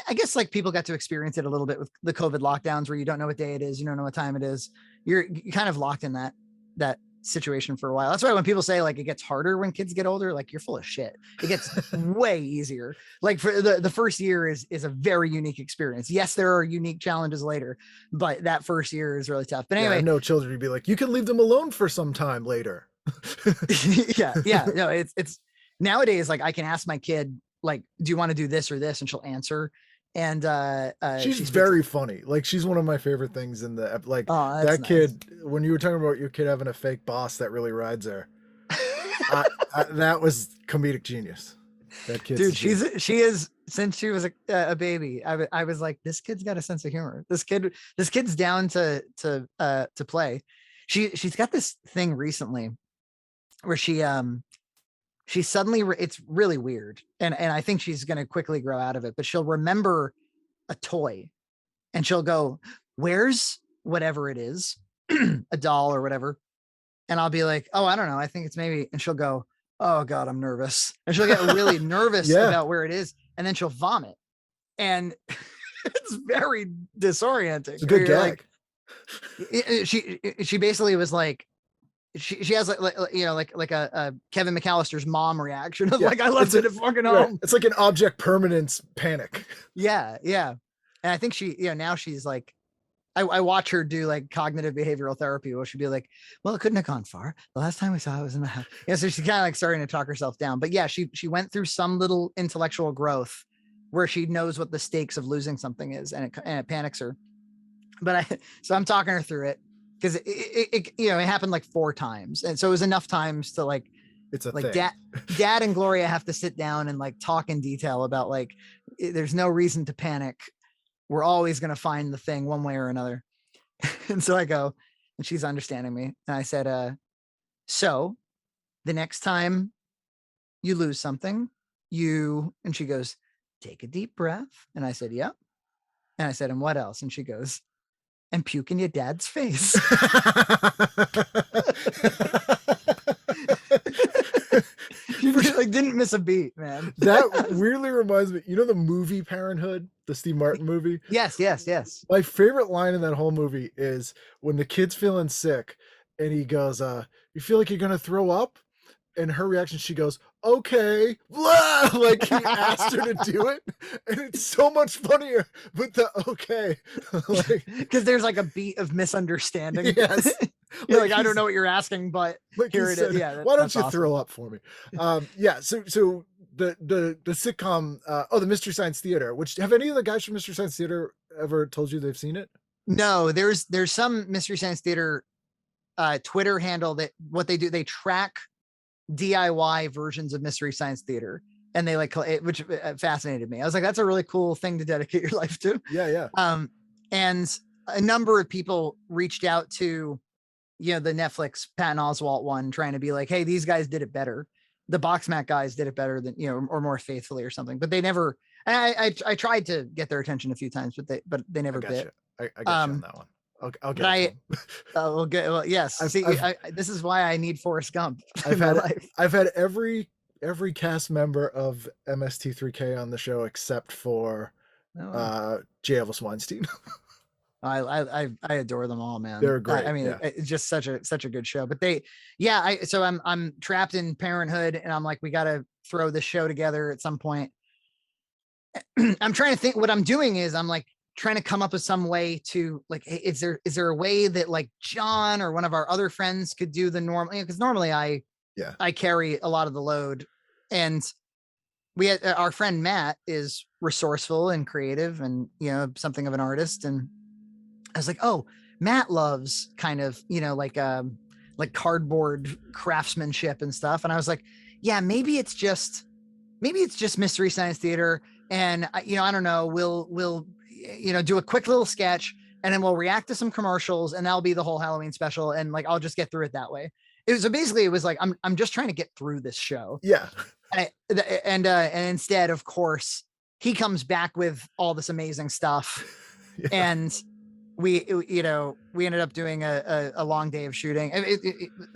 I guess like people got to experience it a little bit with the COVID lockdowns, where you don't know what day it is, you don't know what time it is. You're kind of locked in that situation for a while. That's why when people say like it gets harder when kids get older, like you're full of shit. It gets way easier. Like for the first year is a very unique experience. Yes, there are unique challenges later, but that first year is really tough. But anyway, I know children would be like, you can leave them alone for some time later. yeah, no, it's nowadays like I can ask my kid like, do you want to do this or this, and she'll answer. And she's very funny. Like she's one of my favorite things in the like oh, that nice. kid. When you were talking about your kid having a fake boss that really rides her, that was comedic genius. That kid, dude, she is since she was a baby. I was like, this kid's got a sense of humor. This kid's down to play. She's got this thing recently where she suddenly it's really weird, and I think she's going to quickly grow out of it, but she'll remember a toy and she'll go, where's whatever it is, a doll or whatever, and I'll be like, oh, I don't know, I think it's maybe, and she'll go, oh god, I'm nervous, and she'll get really nervous about where it is, and then she'll vomit, and it's very disorienting. It's a good gag. Like, she basically was like, she has like a Kevin McAllister's mom reaction of like, I left it at fucking home. Right. It's like an object permanence panic. Yeah. And I think she, now she's like, I watch her do like cognitive behavioral therapy where she'd be like, well, it couldn't have gone far. The last time we saw it was in the house. Yeah. So she's kind of like starting to talk herself down, but yeah, she went through some little intellectual growth where she knows what the stakes of losing something is, and it panics her. But so I'm talking her through it, because it happened like 4 times, and so it was enough times to like, it's a like thing. dad and Gloria have to sit down and like talk in detail about like, there's no reason to panic, we're always going to find the thing one way or another. And so I go, and she's understanding me, and I said, so the next time you lose something, and she goes, take a deep breath, and I said, yep. And I said, and what else? And she goes, and puke in your dad's face. She like didn't miss a beat, man. That weirdly reminds me, the movie Parenthood, the Steve Martin movie? Yes. My favorite line in that whole movie is when the kid's feeling sick and he goes, you feel like you're going to throw up? And her reaction, she goes, okay. Blah! Like he asked her to do it. And it's so much funnier with the okay. Because there's like a beat of misunderstanding. Yes. You're like, I don't know what you're asking, but here it is. Yeah. Why don't you throw up for me? Yeah. So the sitcom, the Mystery Science Theater, which, have any of the guys from Mystery Science Theater ever told you they've seen it? No, there's some Mystery Science Theater Twitter handle that what they do, they track DIY versions of Mystery Science Theater, and they like, which fascinated me. I was like, that's a really cool thing to dedicate your life to. Yeah. And a number of people reached out to, the Netflix Patton Oswalt one, trying to be like, hey, these guys did it better. The Boxmat guys did it better than, or more faithfully or something, but they never, I tried to get their attention a few times, but they never bit. I got you on that one. I'll get well, yes. This is why I need Forrest Gump. I've had every cast member of MST3K on the show except for J. Elvis Weinstein. I adore them all, man. They're great. I mean, it's just such a good show. But so I'm trapped in Parenthood, and I'm like, we got to throw this show together at some point. I'm trying to think. What I'm doing is I'm like trying to come up with some way to like, hey, is there a way that like John or one of our other friends could do the normal? Because normally I carry a lot of the load, and we had our friend Matt is resourceful and creative, and something of an artist, and I was like, oh, Matt loves kind of like cardboard craftsmanship and stuff, and I was like, yeah, maybe it's just Mystery Science Theater, and I don't know, we'll do a quick little sketch, and then we'll react to some commercials, and that'll be the whole Halloween special. And like, I'll just get through it that way. So basically it was like, I'm just trying to get through this show. Yeah. And instead, of course, he comes back with all this amazing stuff. Yeah. And we ended up doing a long day of shooting.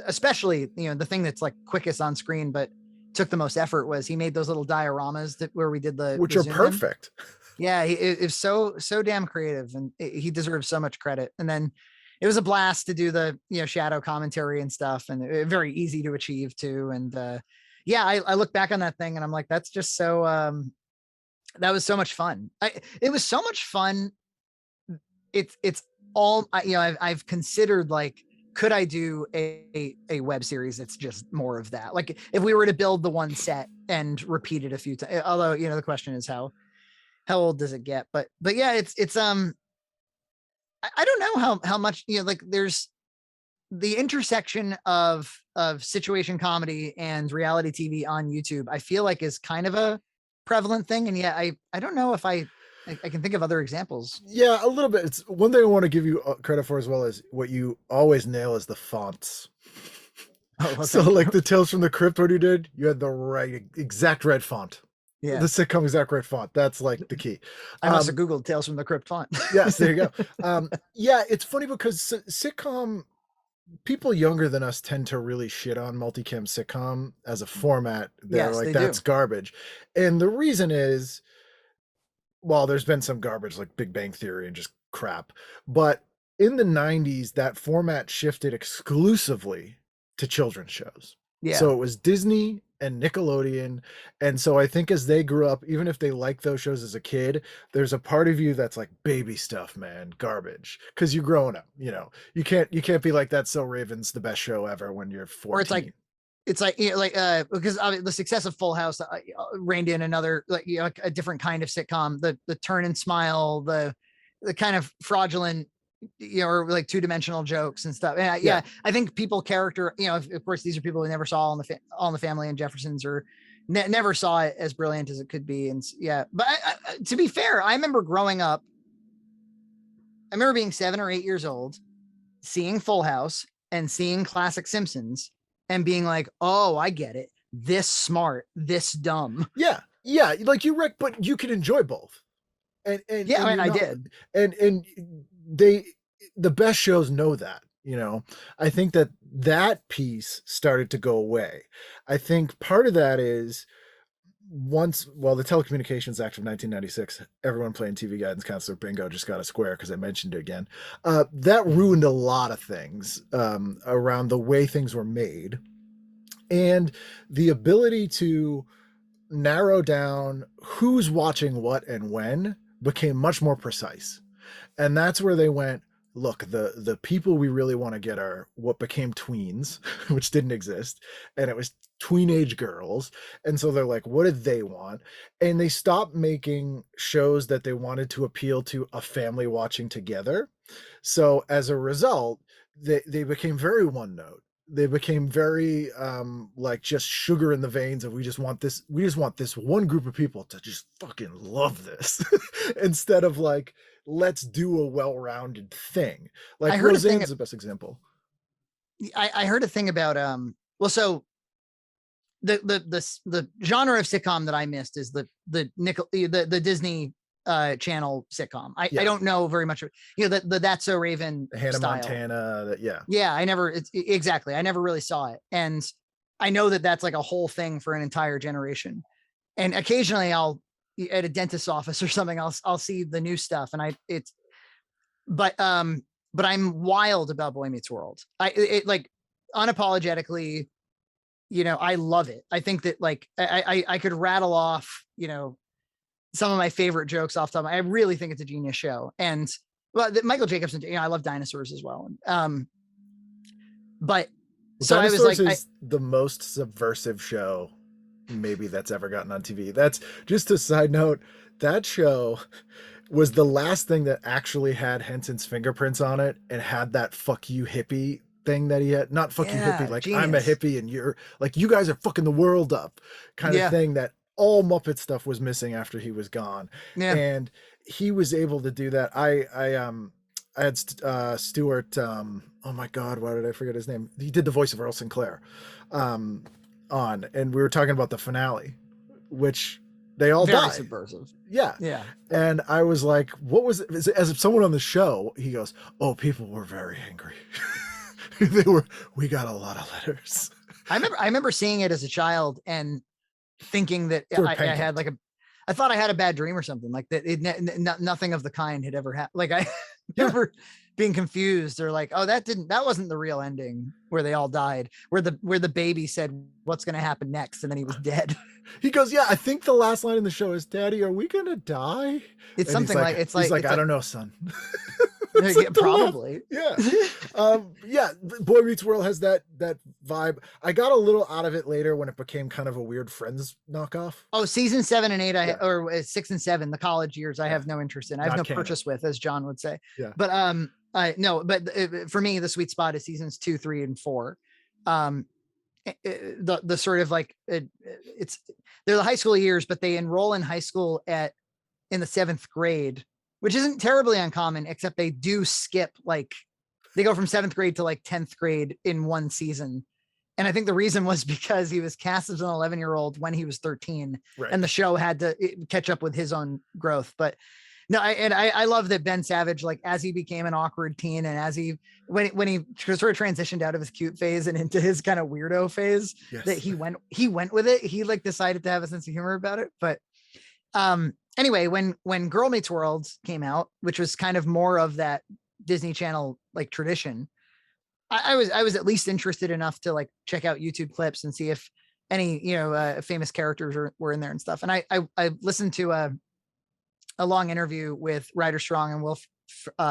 Especially, the thing that's like quickest on screen, but took the most effort, was he made those little dioramas where we did which the are zoom in. perfect. Yeah, it was so damn creative, and he deserves so much credit. And then it was a blast to do the shadow commentary and stuff, and very easy to achieve too. And yeah, I look back on that thing and I'm like, that's just so that was so much fun. It was so much fun. It's all I've considered, like, could I do a web series that's just more of that? Like, if we were to build the one set and repeat it a few times, although the question is how old does it get? But yeah, it's I don't know how much, like, there's the intersection of situation comedy and reality TV on YouTube, I feel like is kind of a prevalent thing. And yet I don't know if I can think of other examples. Yeah, a little bit. It's one thing I want to give you credit for, as well as what you always nail, is the fonts. Oh, well, So thank like you. the Tales from the Crypt, what you did, you had the exact red font. Yeah, The sitcom exact red font. That's like the key. I must have Googled Tales from the Crypt font. Yes, there you go. Yeah, it's funny because sitcom people younger than us tend to really shit on multicam sitcom as a format. They're Yes, like, they that's do. garbage. And the reason is, well, there's been some garbage like Big Bang Theory and just crap. But in the 90s, that format shifted exclusively to children's shows. Yeah. So it was Disney and Nickelodeon. And so I think as they grew up, even if they liked those shows as a kid, there's a part of you that's like, baby stuff, man, garbage. Because you're growing up, you can't be like, that's So Raven's the best show ever when you're 14. Or it's like because the success of Full House reined in another, like, a different kind of sitcom, the turn and smile, the kind of fraudulent, or like two-dimensional jokes and stuff. Yeah. I think people character, of course, these are people who never saw All in the Family and Jeffersons, or never saw it as brilliant as it could be. And yeah, but to be fair, I remember growing up. I remember being 7 or 8 years old, seeing Full House and seeing classic Simpsons, and being like, oh, I get it. This smart, this dumb. Yeah. Like but you can enjoy both. And yeah, and I did. And the best shows know that, I think that piece started to go away. I think part of that is the Telecommunications Act of 1996, everyone playing TV guidance counselor bingo just got a square because I mentioned it again. That ruined a lot of things around the way things were made, and the ability to narrow down who's watching what and when became much more precise. And that's where they went, look, the people we really want to get are what became tweens, which didn't exist, and it was tweenage girls. And so they're like, what did they want? And they stopped making shows that they wanted to appeal to a family watching together. So as a result, they became very one note. They became very like just sugar in the veins of we just want this one group of people to just fucking love this instead of like, let's do a well-rounded thing. Like Roseanne's the best example. I heard a thing about so the genre of sitcom that I missed is the Disney channel sitcom. I don't know very much of, the That's So Raven Hannah style. Montana. I never exactly. I never really saw it. And I know that that's like a whole thing for an entire generation. And occasionally I'll at a dentist's office or something, I'll see the new stuff. And but I'm wild about Boy Meets World. Like unapologetically, I love it. I think that like, I could rattle off, some of my favorite jokes off the top. I really think it's a genius show. And Michael Jacobson, I love Dinosaurs as well. But so Dinosaurs I was like, is the most subversive show maybe that's ever gotten on TV. That's just a side note. That show was the last thing that actually had Henson's fingerprints on it and had that fuck you hippie thing that he had. Not fuck you hippie, like genius. I'm a hippie and you're like, you guys are fucking the world up kind of thing that all Muppet stuff was missing after he was gone. Yeah. And he was able to do that. I had Stuart. Oh my God, why did I forget his name? He did the voice of Earl Sinclair, on, and we were talking about the finale, which they all Very die. subversive. Yeah. Yeah. And I was like, what was it? As if someone on the show, he goes, oh, people were very angry. We got a lot of letters. I remember seeing it as a child and thinking that Stuart I Penkin. had like I thought I had a bad dream or something like that. Nothing of the kind had ever happened. Like I remember being confused or like, oh, that wasn't the real ending where they all died, where the baby said, what's going to happen next? And then he was dead. He goes, yeah, I think the last line in the show is, Daddy, are we going to die? It's And something like, he's like, I don't know, son. It's yeah, like the probably. yeah. Boy Meets World has that vibe. I got a little out of it later when it became kind of a weird Friends knockoff. Oh, season 7 and 8, Yeah. or 6 and 7, the college years, I have no interest in. I have Not no canon. purchase with, as John would say. Yeah. But for me, the sweet spot is seasons 2, 3, and 4. The sort of like it's they're the high school years, but they enroll in high school in the 7th grade, which isn't terribly uncommon, except they do skip, like they go from 7th grade to like 10th grade in one season. And I think the reason was because he was cast as an 11-year-old when he was 13, Right. and the show had to catch up with his own growth. But no, I love that Ben Savage, like as he became an awkward teen, and as when he sort of transitioned out of his cute phase and into his kind of weirdo phase, Yes. that he went with it. He like decided to have a sense of humor about it. But anyway, when Girl Meets World came out, which was kind of more of that Disney Channel like tradition, I was at least interested enough to like check out YouTube clips and see if any famous characters were in there and stuff. And I listened to a long interview with Ryder Strong and Will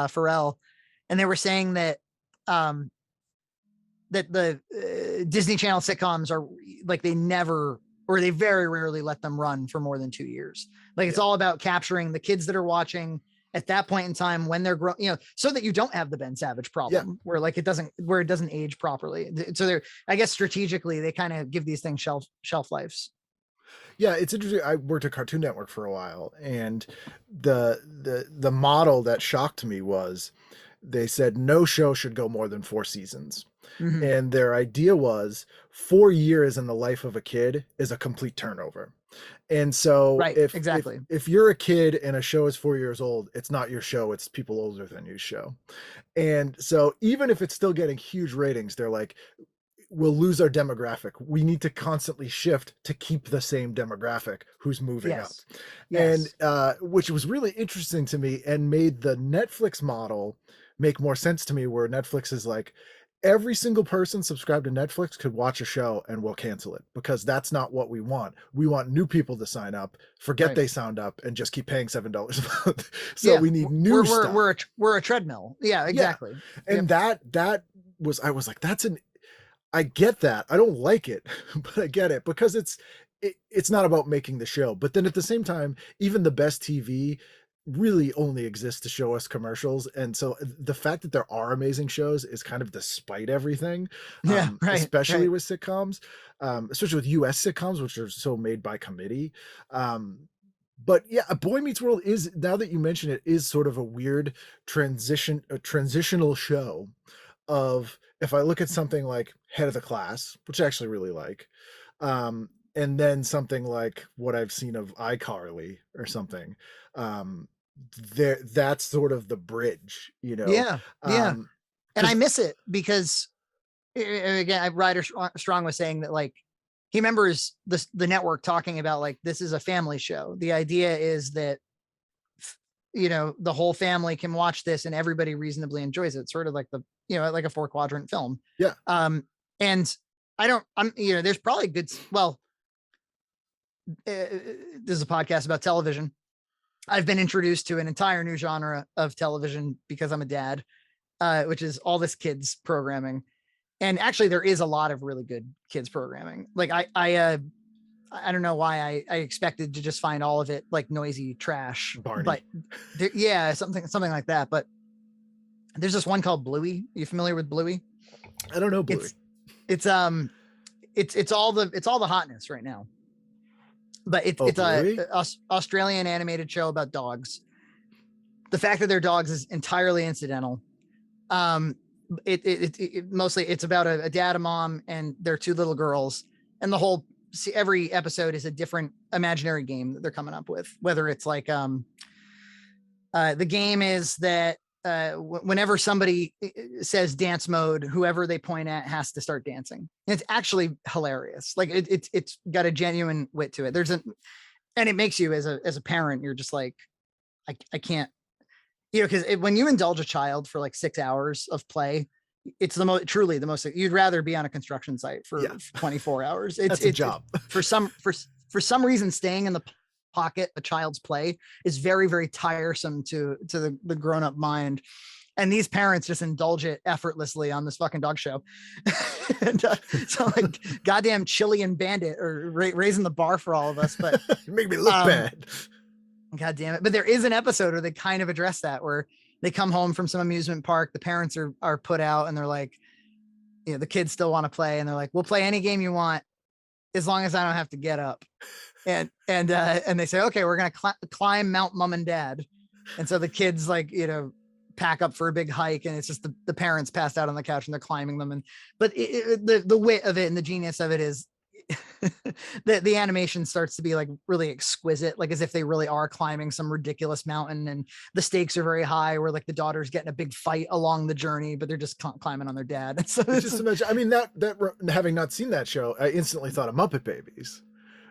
Ferrell, and they were saying that that the Disney Channel sitcoms are like they very rarely let them run for more than 2 years. Like it's all about capturing the kids that are watching at that point in time when they're growing, so that you don't have the Ben Savage problem where like it doesn't age properly. So they're, I guess strategically they kind of give these things shelf lives. Yeah, it's interesting. I worked at Cartoon Network for a while, and the model that shocked me was they said no show should go more than 4 seasons. Mm-hmm. And their idea was 4 years in the life of a kid is a complete turnover. And so if you're a kid and a show is 4 years old, it's not your show, it's people older than you's show. And so even if it's still getting huge ratings, they're like, we'll lose our demographic. We need to constantly shift to keep the same demographic who's moving up. Yes. And which was really interesting to me and made the Netflix model make more sense to me, where Netflix is like, every single person subscribed to Netflix could watch a show and we'll cancel it, because that's not what we want. We want new people to sign up, forget they signed up, and just keep paying $7 a month. So we need new stuff. We're a treadmill. Yeah, exactly. Yeah. And that was, I was like, I get that. I don't like it, but I get it, because it's not about making the show. But then at the same time, even the best TV really only exists to show us commercials. And so the fact that there are amazing shows is kind of despite everything. Especially with sitcoms, especially with US sitcoms, which are so made by committee. But yeah, Boy Meets World is, now that you mention it, is sort of a weird transitional show of, if I look at something like Head of the Class, which I actually really like, and then something like what I've seen of iCarly or something, that's sort of the bridge, And I miss it because, again, Ryder Strong was saying that like he remembers the network talking about like, this is a family show. The idea is that the whole family can watch this and everybody reasonably enjoys it. It's sort of like like a 4-quadrant film. Yeah. And there's probably good, this is a podcast about television. I've been introduced to an entire new genre of television because I'm a dad, which is all this kids programming. And actually there is a lot of really good kids programming. Like I don't know why I expected to just find all of it like noisy trash, Barney. but something like that. But there's this one called Bluey. Are you familiar with Bluey? I don't know Bluey. It's all the hotness right now. But it's a Australian animated show about dogs. the fact that they're dogs is entirely incidental. It mostly it's about a dad, a mom, and their two little girls, and the whole every episode is a different imaginary game that they're coming up with. Whether it's like the game is that whenever somebody says dance mode, whoever they point at has to start dancing. And it's actually hilarious. Like it's got a genuine wit to it. And it makes you as a parent, you're just like, I can't, because when you indulge a child for like 6 hours of play, it's truly the most, you'd rather be on a construction site for 24 hours. That's a job. For some reason, staying in the pocket a child's play is very, very tiresome to the grown-up mind. And these parents just indulge it effortlessly on this fucking dog show. And so like goddamn Chilean Bandit or raising the bar for all of us, but you make me look bad. God damn it. But there is an episode where they kind of address that, where they come home from some amusement park. The parents are put out and they're like, the kids still want to play. And they're like, we'll play any game you want as long as I don't have to get up. And they say, okay, we're going to climb Mount Mom and Dad. And so the kids like, pack up for a big hike, and it's just the parents passed out on the couch and they're climbing them. But the wit of it and the genius of it is the animation starts to be like really exquisite, like as if they really are climbing some ridiculous mountain, and the stakes are very high, where like the daughter's getting a big fight along the journey, but they're just climbing on their dad. And so just imagine, I mean, that having not seen that show, I instantly thought of Muppet Babies.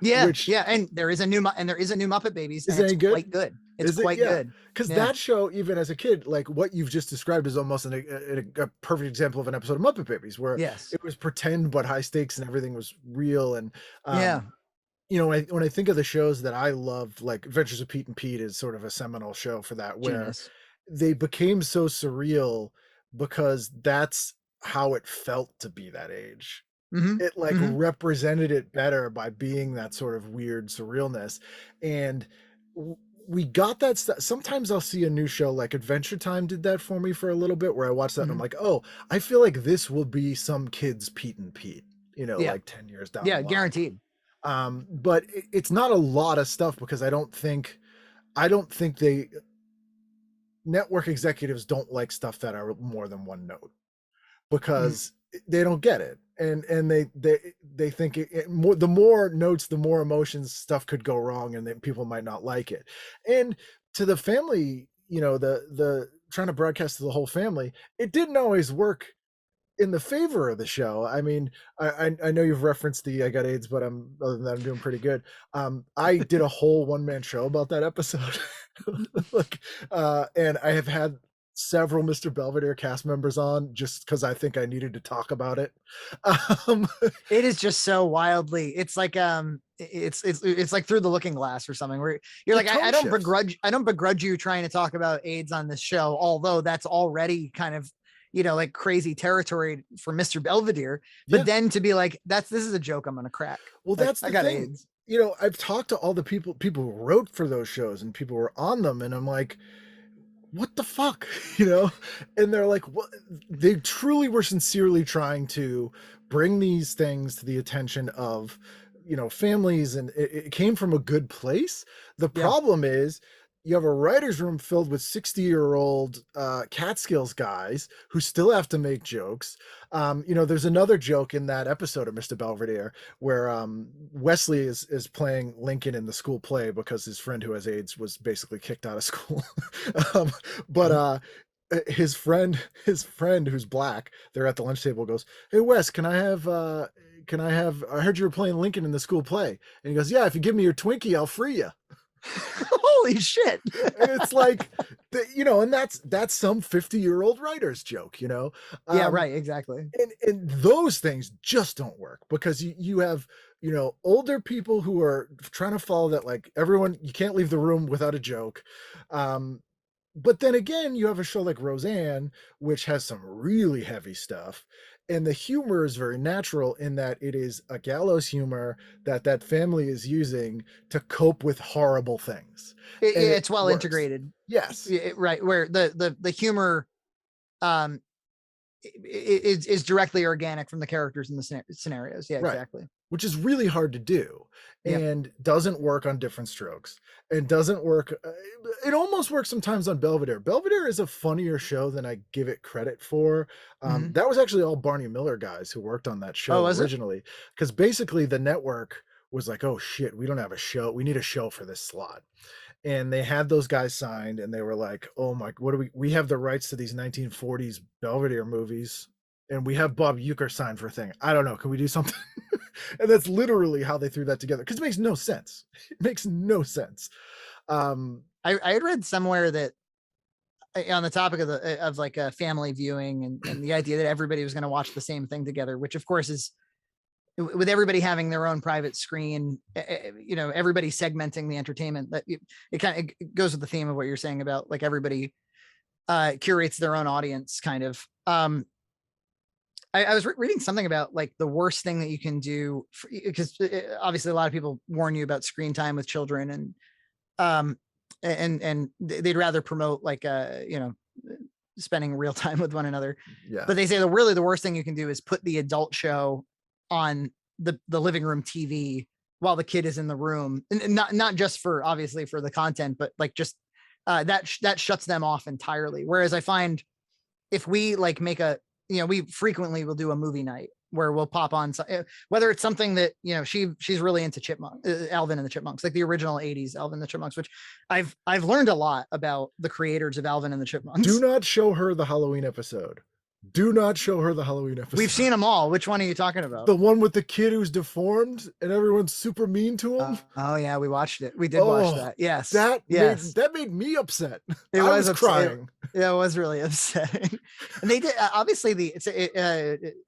And there is a new Muppet Babies. Is it good? Quite good. It's quite good. Because that show, even as a kid, like what you've just described is almost a perfect example of an episode of Muppet Babies, where it was pretend but high stakes and everything was real. And when I think of the shows that I loved, like Adventures of Pete and Pete is sort of a seminal show for that, where they became so surreal because that's how it felt to be that age. It like represented it better by being that sort of weird surrealness. And we got that stuff. Sometimes I'll see a new show, like Adventure Time did that for me for a little bit, where I watched that and I'm like, oh, I feel like this will be some kids Pete and Pete, like 10 years down the line. Guaranteed. But it's not a lot of stuff, because I don't think network executives don't like stuff that are more than one note, because they don't get it. And they think the more notes, the more emotions, stuff could go wrong, and then people might not like it. And to the family, the trying to broadcast to the whole family, it didn't always work in the favor of the show. I mean, I know you've referenced the I got AIDS, but other than that, I'm doing pretty good. I did a whole one-man show about that episode. And I have had several Mr. Belvedere cast members on just because I think I needed to talk about it. It is just so wildly, it's like it's like Through the Looking Glass or something, where you're like, I don't begrudge you trying to talk about AIDS on this show, although that's already kind of like crazy territory for Mr. Belvedere. But then to be like, this is a joke I'm gonna crack. Well, like, that's the I got thing. AIDS. I've talked to all the people who wrote for those shows, and people were on them, and I'm like, what the fuck, and they're like, what? They truly were sincerely trying to bring these things to the attention of, families, and it came from a good place. The problem is, you have a writer's room filled with 60-year-old Catskills guys who still have to make jokes. There's another joke in that episode of Mr. Belvedere where Wesley is playing Lincoln in the school play because his friend who has AIDS was basically kicked out of school. But his friend who's black, they're at the lunch table, goes, "Hey Wes, I heard you were playing Lincoln in the school play." And he goes, "Yeah, if you give me your Twinkie, I'll free you." Holy shit. And it's like, and that's some 50-year-old writer's joke, right, exactly. And those things just don't work, because you have older people who are trying to follow that, like, everyone, you can't leave the room without a joke. But then again, you have a show like Roseanne, which has some really heavy stuff, and the humor is very natural in that it is a gallows humor that family is using to cope with horrible things. It's well integrated. Yes. Right. Where the humor is directly organic from the characters in the scenarios. Yeah, right. Exactly. which is really hard to do Yep. and doesn't work on Different Strokes and doesn't work. It almost works sometimes on Belvedere. Belvedere is a funnier show than I give it credit for. Mhm. That was actually all Barney Miller guys who worked on that Oh, show was it? originally, because basically the network was like, oh shit, we don't have a show. We need a show for this slot. And they had those guys signed and they were like, oh my, what do we have the rights to these 1940s Belvedere movies, and we have Bob Euchre signed for a thing. I don't know, can we do something? And that's literally how they threw that together, because it makes no sense. It makes no sense. I had read somewhere that on the topic of like a family viewing and the idea that everybody was going to watch the same thing together, which of course is with everybody having their own private screen, everybody segmenting the entertainment, that it kind of goes with the theme of what you're saying about like everybody curates their own audience kind of. I was reading something about like the worst thing that you can do, because obviously a lot of people warn you about screen time with children, and they'd rather promote like spending real time with one another. Yeah. But they say the worst thing you can do is put the adult show on the living room TV while the kid is in the room, and not just for obviously for the content, but like just that shuts them off entirely. Whereas I find if we like make we frequently will do a movie night where we'll pop on, whether it's something that, she's really into Alvin and the Chipmunks, like the original 80s Alvin and the Chipmunks, which I've learned a lot about the creators of Alvin and the Chipmunks. Do not show her the Halloween episode. Do not show her the Halloween episode. We've seen them all. Which one are you talking about? The one with the kid who's deformed and everyone's super mean to him. Oh yeah, we watched it. We did watch that. Yes. That yes. made me upset. It I was crying. It was really upsetting. And they did obviously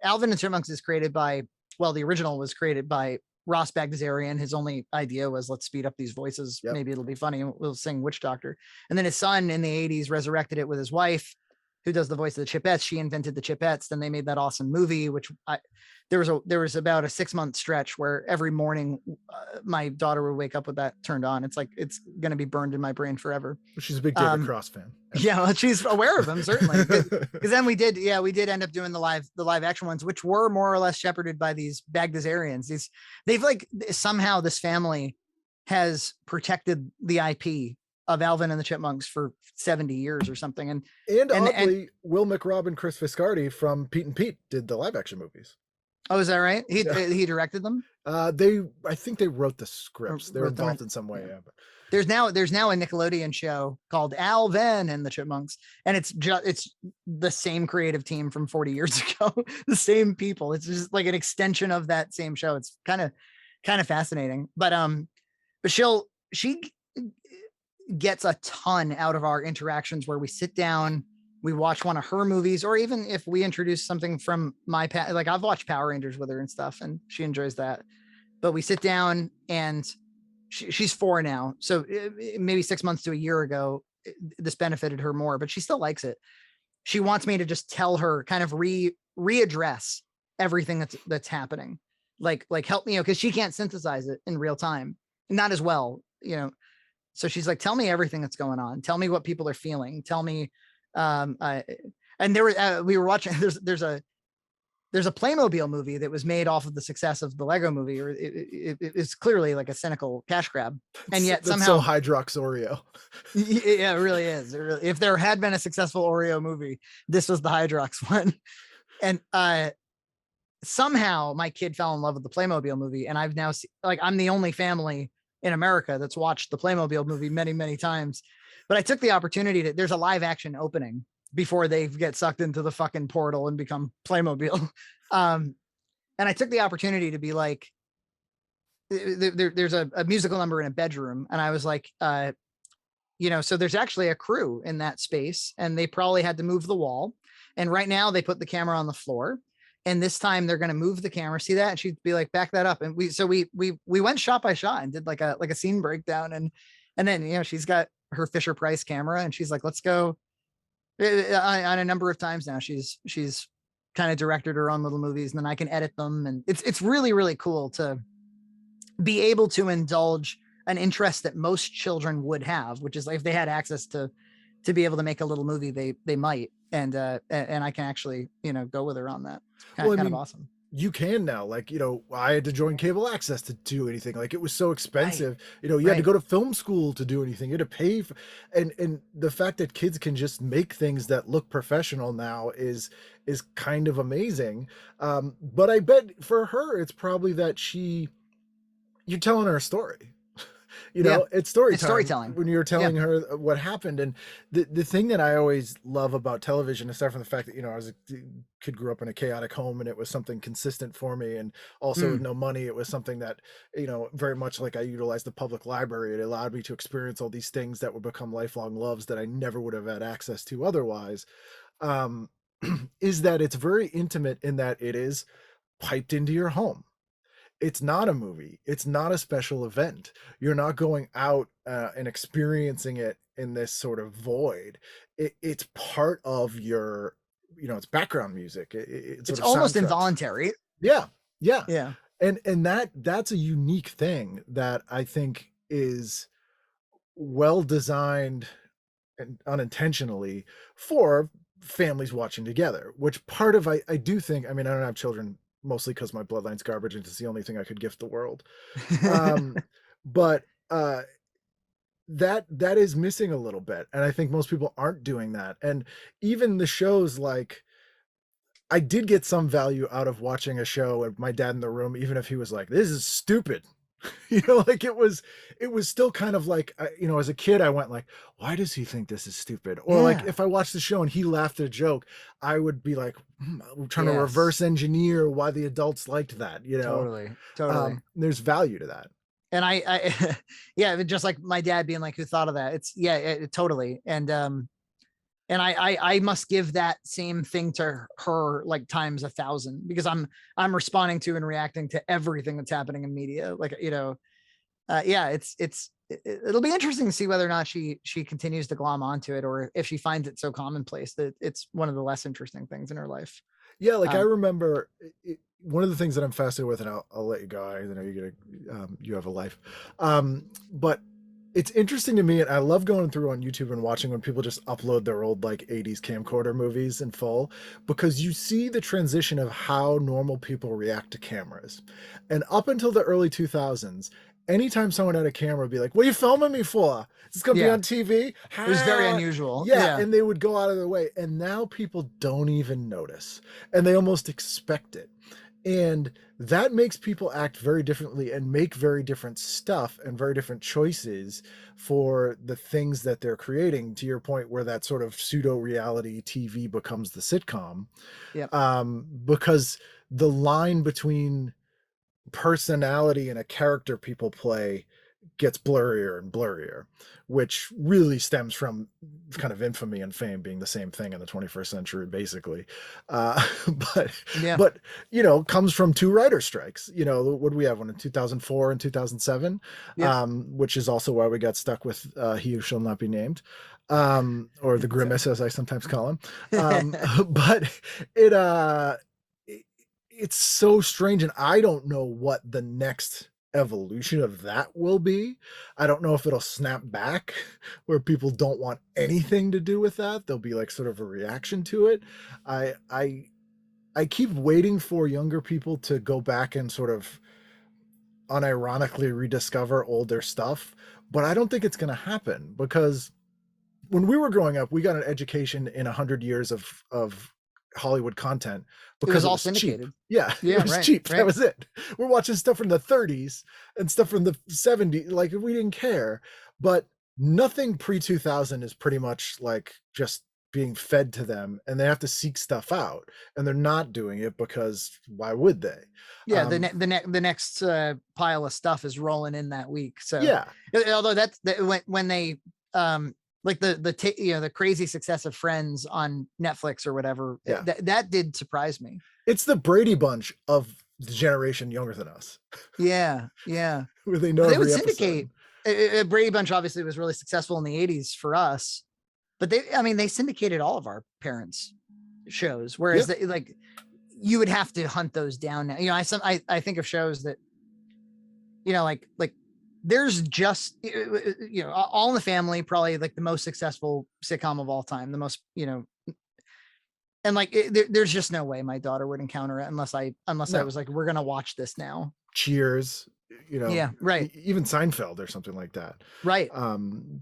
Alvin and Chipmunks is created by, the original was created by Ross Bagdasarian. His only idea was, let's speed up these voices. Yep. Maybe it'll be funny. We'll sing Witch Doctor. And then his son in the 80s resurrected it with his wife, who does the voice of the Chipettes. She invented the Chipettes. Then they made that awesome movie, which there was about a 6-month stretch where every morning my daughter would wake up with that turned on. It's like, it's going to be burned in my brain forever. She's a big David Cross fan. Yeah, well, she's aware of him, certainly. Because then we did end up doing the live action ones, which were more or less shepherded by these Bagdasarians. They've like, somehow this family has protected the IP of Alvin and the Chipmunks for 70 years or something. And oddly, Will McRobb and Chris Viscardi from Pete and Pete did the live action movies. Oh, is that right? He directed them? I think they wrote the scripts. They're involved in some way. Yeah. But there's now a Nickelodeon show called Alvin and the Chipmunks, and it's the same creative team from 40 years ago, the same people. It's just like an extension of that same show. It's kind of fascinating. But she gets a ton out of our interactions where we sit down, we watch one of her movies, or even if we introduce something from like I've watched Power Rangers with her and stuff, and she enjoys that. But we sit down, and she's 4 now, so maybe 6 months to a year ago, this benefited her more, but she still likes it. She wants me to just tell her, kind of readdress everything that's happening, like help me, because she can't synthesize it in real time, not as well, So she's like, tell me everything that's going on. Tell me what people are feeling. Tell me. And we were watching, there's a Playmobil movie that was made off of the success of the Lego movie, or it's clearly like a cynical cash grab. And yet somehow so Hydrox Oreo. Yeah, it really is. If there had been a successful Oreo movie, this was the Hydrox one. And, somehow my kid fell in love with the Playmobil movie. And I've now I'm the only family in America that's watched the Playmobil movie many, many times. But I took the opportunity there's a live action opening before they get sucked into the fucking portal and become Playmobil. And I took the opportunity to be like, there's a musical number in a bedroom. And I was like, so there's actually a crew in that space, and they probably had to move the wall. And right now they put the camera on the floor. And this time they're going to move the camera. See that? And she'd be like, back that up. And we went shot by shot and did like a scene breakdown. And then, she's got her Fisher Price camera, and she's like, let's go. On a number of times now, she's kind of directed her own little movies, and then I can edit them. And it's really, really cool to be able to indulge an interest that most children would have, which is like if they had access to be able to make a little movie, they might. And I can actually, go with her on that. Kind of awesome. you can now, like, I had to join cable access to do anything. Like, it was so Right. expensive. You had to Right. go to film school to do anything. You had to pay for, and the fact that kids can just make things that look professional now is kind of amazing. But I bet for her, it's probably that you're telling her a story. Yeah. It's story It's time storytelling. when you're Yeah. telling her what happened. And the thing that I always love about television, aside from the fact that, I was a kid, grew up in a chaotic home, and it was something consistent for me. And also with Mm. no money, it was something that, very much like I utilized the public library. It allowed me to experience all these things that would become lifelong loves that I never would have had access to otherwise. Um, is that it's very intimate in that it is piped into your home. It's not a movie. It's not a special event. You're not going out and experiencing it in this sort of void. It's part of your, it's background music. It's It's sort of almost soundtracks. involuntary. Yeah, yeah, Yeah. and that's a unique thing that I think is well designed and unintentionally for families watching together, which part of I do think, I mean, I don't have children mostly because my bloodline's garbage and it's the only thing I could gift the world. Um, but that is missing a little bit. And I think most people aren't doing that. And even the shows, like, I did get some value out of watching a show with my dad in the room, even if he was like, "This is stupid." Like, it was still kind of like, as a kid, I went like, "Why does he think this is stupid?" Or like, Yeah. if I watched the show and he laughed at a joke, I would be like, I'm trying to Yes. reverse engineer why the adults liked that. Totally. Totally. There's value to that. And I yeah, just like my dad being like, who thought of that? It's yeah, totally. And I must give that same thing to her like times 1,000 because I'm responding to and reacting to everything that's happening in media. Like, yeah, it'll be interesting to see whether or not she continues to glom onto it, or if she finds it so commonplace that it's one of the less interesting things in her life. Yeah, like I Um, remember one of the things that I'm fascinated with, and I'll let you go. I know you have a life, but it's interesting to me, and I love going through on YouTube and watching when people just upload their old like 80s camcorder movies in full, because you see the transition of how normal people react to cameras, and up until the early 2000s. Anytime someone had a camera, would be like, "What are you filming me for? Is this gonna be yeah, on TV?" it was very unusual. Yeah, Yeah, and they would go out of their way. And now people don't even notice, and they almost expect it. And that makes people act very differently and make very different stuff and very different choices for the things that they're creating, to your point, where that sort of pseudo reality TV becomes the sitcom. yep, Because the line between personality and a character people play gets blurrier and blurrier, which really stems from kind of infamy and fame being the same thing in the 21st century, basically. Uh, but yeah, but comes from two writer strikes. What do we have, one in 2004 and 2007, yep. which is also why we got stuck with He Who Shall Not Be Named, or the Grimace, as I sometimes call him. But it it's so strange, and I don't know what the next evolution of that will be. I don't know if it'll snap back where people don't want anything to do with that. There'll be like sort of a reaction to it. I keep waiting for younger people to go back and sort of unironically rediscover older stuff, but I don't think it's going to happen, because when we were growing up, we got an education in 100 years of Hollywood content It was because it all was cheap. syndicated. Yeah, it Yeah, was right, cheap. That right. was it. We're watching stuff from the 30s and stuff from the 70s. Like, we didn't care. But nothing pre 2000 is pretty much like just being fed to them, and they have to seek stuff out, and they're not doing it because why would they? Yeah, Um, the next pile of stuff is rolling in that week. So, yeah, although when they like the crazy success of Friends on Netflix or whatever, yeah. that did surprise me. It's the Brady Bunch of the generation younger than us, Yeah, yeah. where they know But they would every syndicate. episode. Brady Bunch obviously was really successful in the '80s for us, but they syndicated all of our parents' shows. Whereas Yeah. like you would have to hunt those down now. I think of shows that like there's just All in the Family, probably like the most successful sitcom of all time, the most And like there's just no way my daughter would encounter it unless I No. was like, we're gonna watch this now. Cheers, Yeah, right. even Seinfeld or something like that. Right.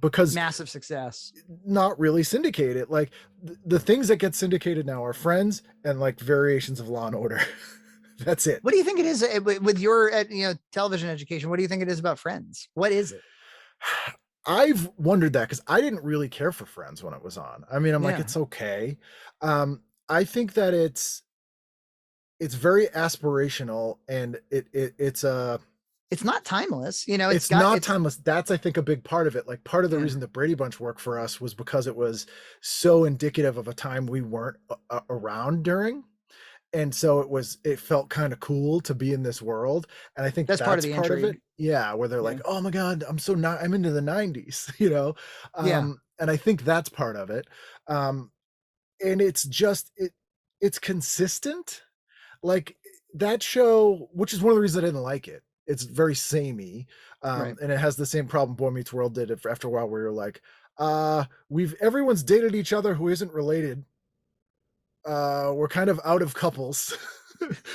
Because Massive success. not really syndicated. Like the things that get syndicated now are Friends and like variations of Law and Order. That's it. What do you think it is with your television education? What do you think it is about Friends? What is it? I've wondered that because I didn't really care for Friends when it was on. I mean, I'm like, Yeah. it's okay. I think that it's very aspirational, and it's not timeless. it's not timeless. That's, I think, a big part of it. Like, part of the Yeah. reason the Brady Bunch worked for us was because it was so indicative of a time we weren't around during. And so it felt kind of cool to be in this world. And I think That's part of the it. intrigue. Yeah. Where they're Yeah. like, oh my God, I'm into the 90s, Yeah. And I think that's part of it. And it's just, it's consistent. Like that show, which is one of the reasons I didn't like it. It's very samey. Right. And it has the same problem Boy Meets World did after a while, where you're like, everyone's dated each other who isn't related. We're kind of out of couples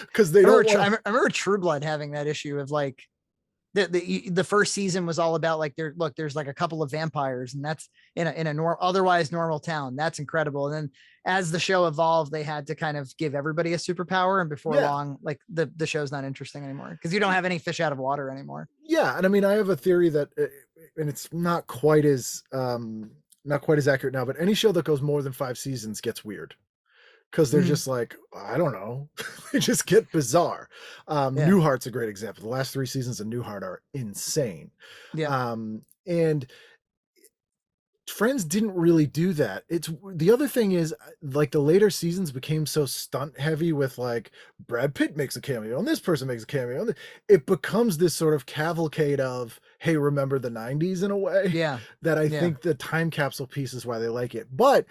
because they don't. I remember True Blood having that issue of like the first season was all about like there's like a couple of vampires, and that's in a otherwise normal town. That's incredible. And then as the show evolved, they had to kind of give everybody a superpower, and before long, like the show's not interesting anymore because you don't have any fish out of water anymore. Yeah, and I mean, I have a theory that, and it's not quite as accurate now, but any show that goes more than 5 seasons gets weird. Because they're just like, I don't know, they just get bizarre. Newhart's a great example. The last 3 seasons of Newhart are insane. Yeah. And Friends didn't really do that. It's the other thing is, like, the later seasons became so stunt heavy with like Brad Pitt makes a cameo and this person makes a cameo. It becomes this sort of cavalcade of, hey, remember the 90s in a way. Yeah. That I think the time capsule piece is why they like it. But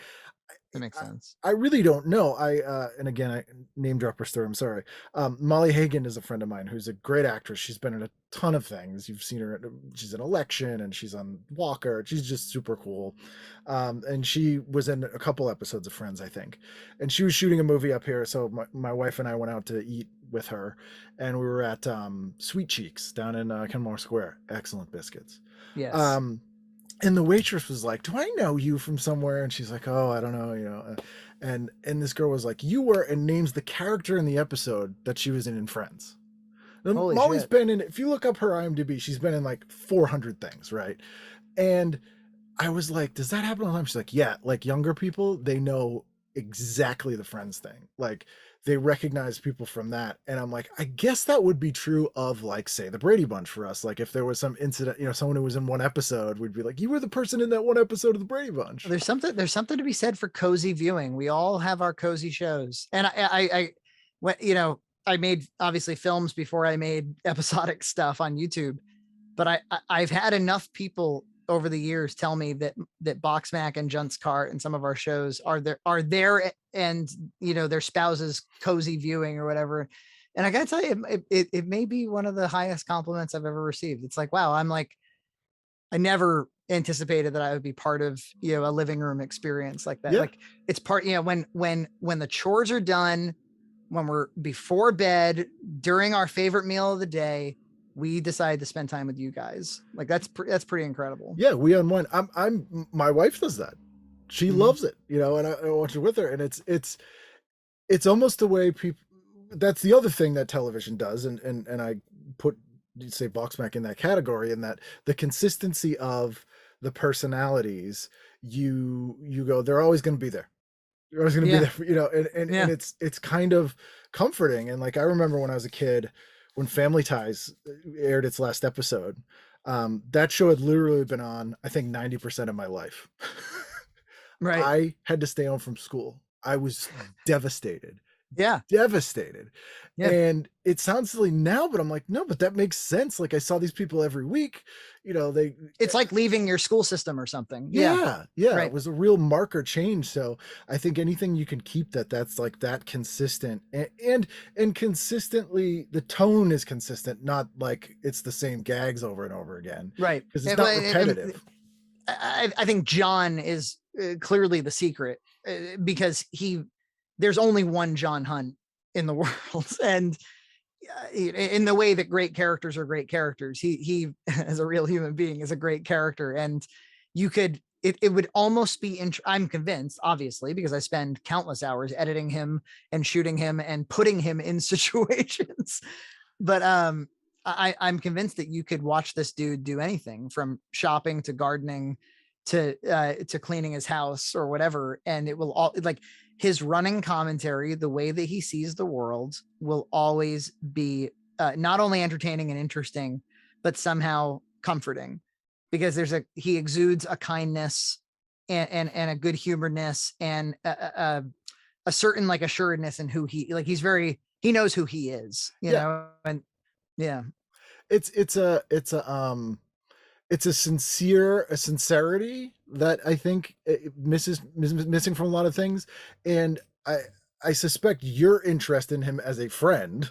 that makes sense. I really don't know. And again, I name drop her story. I'm sorry. Molly Hagan is a friend of mine who's a great actress. She's been in a ton of things. You've seen her. She's in Election, and she's on Walker. She's just super cool. And she was in a couple episodes of Friends, I think. And she was shooting a movie up here. So my wife and I went out to eat with her, and we were at Sweet Cheeks down in Kenmore Square. Excellent biscuits. Yes. And the waitress was like, do I know you from somewhere? And she's like, oh, I don't know, and this girl was like, you were, and names the character in the episode that she was in Friends. Now, Molly's been in, if you look up her IMDb, she's been in like 400 things, right? And I was like, does that happen all the time? She's like, yeah, like younger people, they know exactly the Friends thing. Like, they recognize people from that. And I'm like, I guess that would be true of, like, say, the Brady Bunch for us. Like, if there was some incident, someone who was in one episode, we'd be like, you were the person in that one episode of the Brady Bunch. There's something to be said for cozy viewing. We all have our cozy shows. And I made obviously films before I made episodic stuff on YouTube, but I've had enough people over the years tell me that Boxmack and Junt's Cart and some of our shows are there and their spouses cozy viewing or whatever. And I gotta tell you, it may be one of the highest compliments I've ever received. It's like, wow, I'm like, I never anticipated that I would be part of a living room experience like that. Like, it's part, when the chores are done, when we're before bed, during our favorite meal of the day, we decide to spend time with you guys. Like, that's pretty incredible. Yeah, we unwind. My wife does that. She loves it, and I watch it with her, and it's almost the way people. That's the other thing that television does, and I put, say, Boxback in that category, and that the consistency of the personalities. You go, they're always going to be there. You're always going to be there, and it's kind of comforting. And like, I remember when I was a kid, when Family Ties aired its last episode, that show had literally been on, I think, 90% of my life. Right. I had to stay home from school. I was devastated. Devastated. Yeah. And it sounds silly now, but I'm like, no, but that makes sense. Like, I saw these people every week, it's like leaving your school system or something. Yeah. Right. It was a real marker change. So I think anything you can keep that's like that consistent and consistently, the tone is consistent, not like it's the same gags over and over again. Right. Because it's not repetitive. I think John is clearly the secret, because there's only one John Hunt in the world. And in the way that great characters are great characters, he as a real human being is a great character. And you could, it would almost be, I'm convinced, obviously, because I spend countless hours editing him and shooting him and putting him in situations. But I'm convinced that you could watch this dude do anything from shopping to gardening to cleaning his house or whatever. And it will all, like, his running commentary, the way that he sees the world, will always be not only entertaining and interesting, but somehow comforting, because he exudes a kindness and a good humoredness and a certain like assuredness in who he knows who he is, you know. And yeah, it's a sincerity that I think missing from a lot of things. And I suspect your interest in him as a friend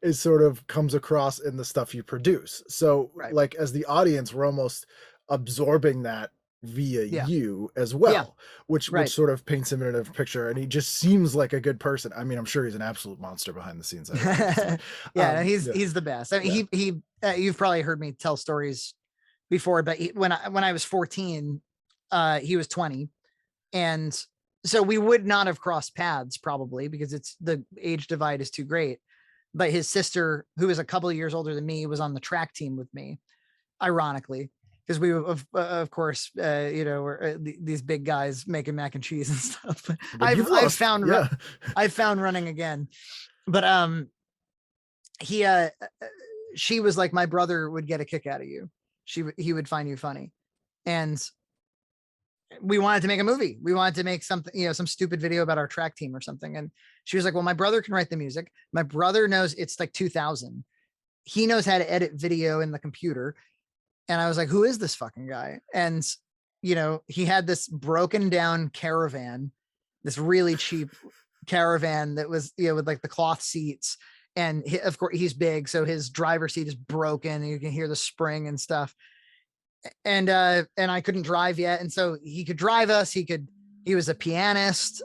is sort of comes across in the stuff you produce. So like as the audience, we're almost absorbing that via you as well, which sort of paints him in a picture. And he just seems like a good person. I mean, I'm sure he's an absolute monster behind the scenes. He's the best. I mean, he you've probably heard me tell stories before, but when I was 14, he was 20. And so we would not have crossed paths probably, because the age divide is too great. But his sister, who is a couple of years older than me, was on the track team with me, ironically, because we of course we're these big guys making mac and cheese and stuff. I've found running again. But she was like, my brother would get a kick out of you. He would find you funny. And we wanted to make a movie. We wanted to make something, some stupid video about our track team or something. And she was like, well, my brother can write the music. My brother knows, it's like 2000. He knows how to edit video in the computer. And I was like, who is this fucking guy? And, he had this broken down caravan, this really cheap caravan that was, with like the cloth seats. And of course he's big, so his driver's seat is broken and you can hear the spring and stuff. And I couldn't drive yet. And so he could drive us. He was a pianist.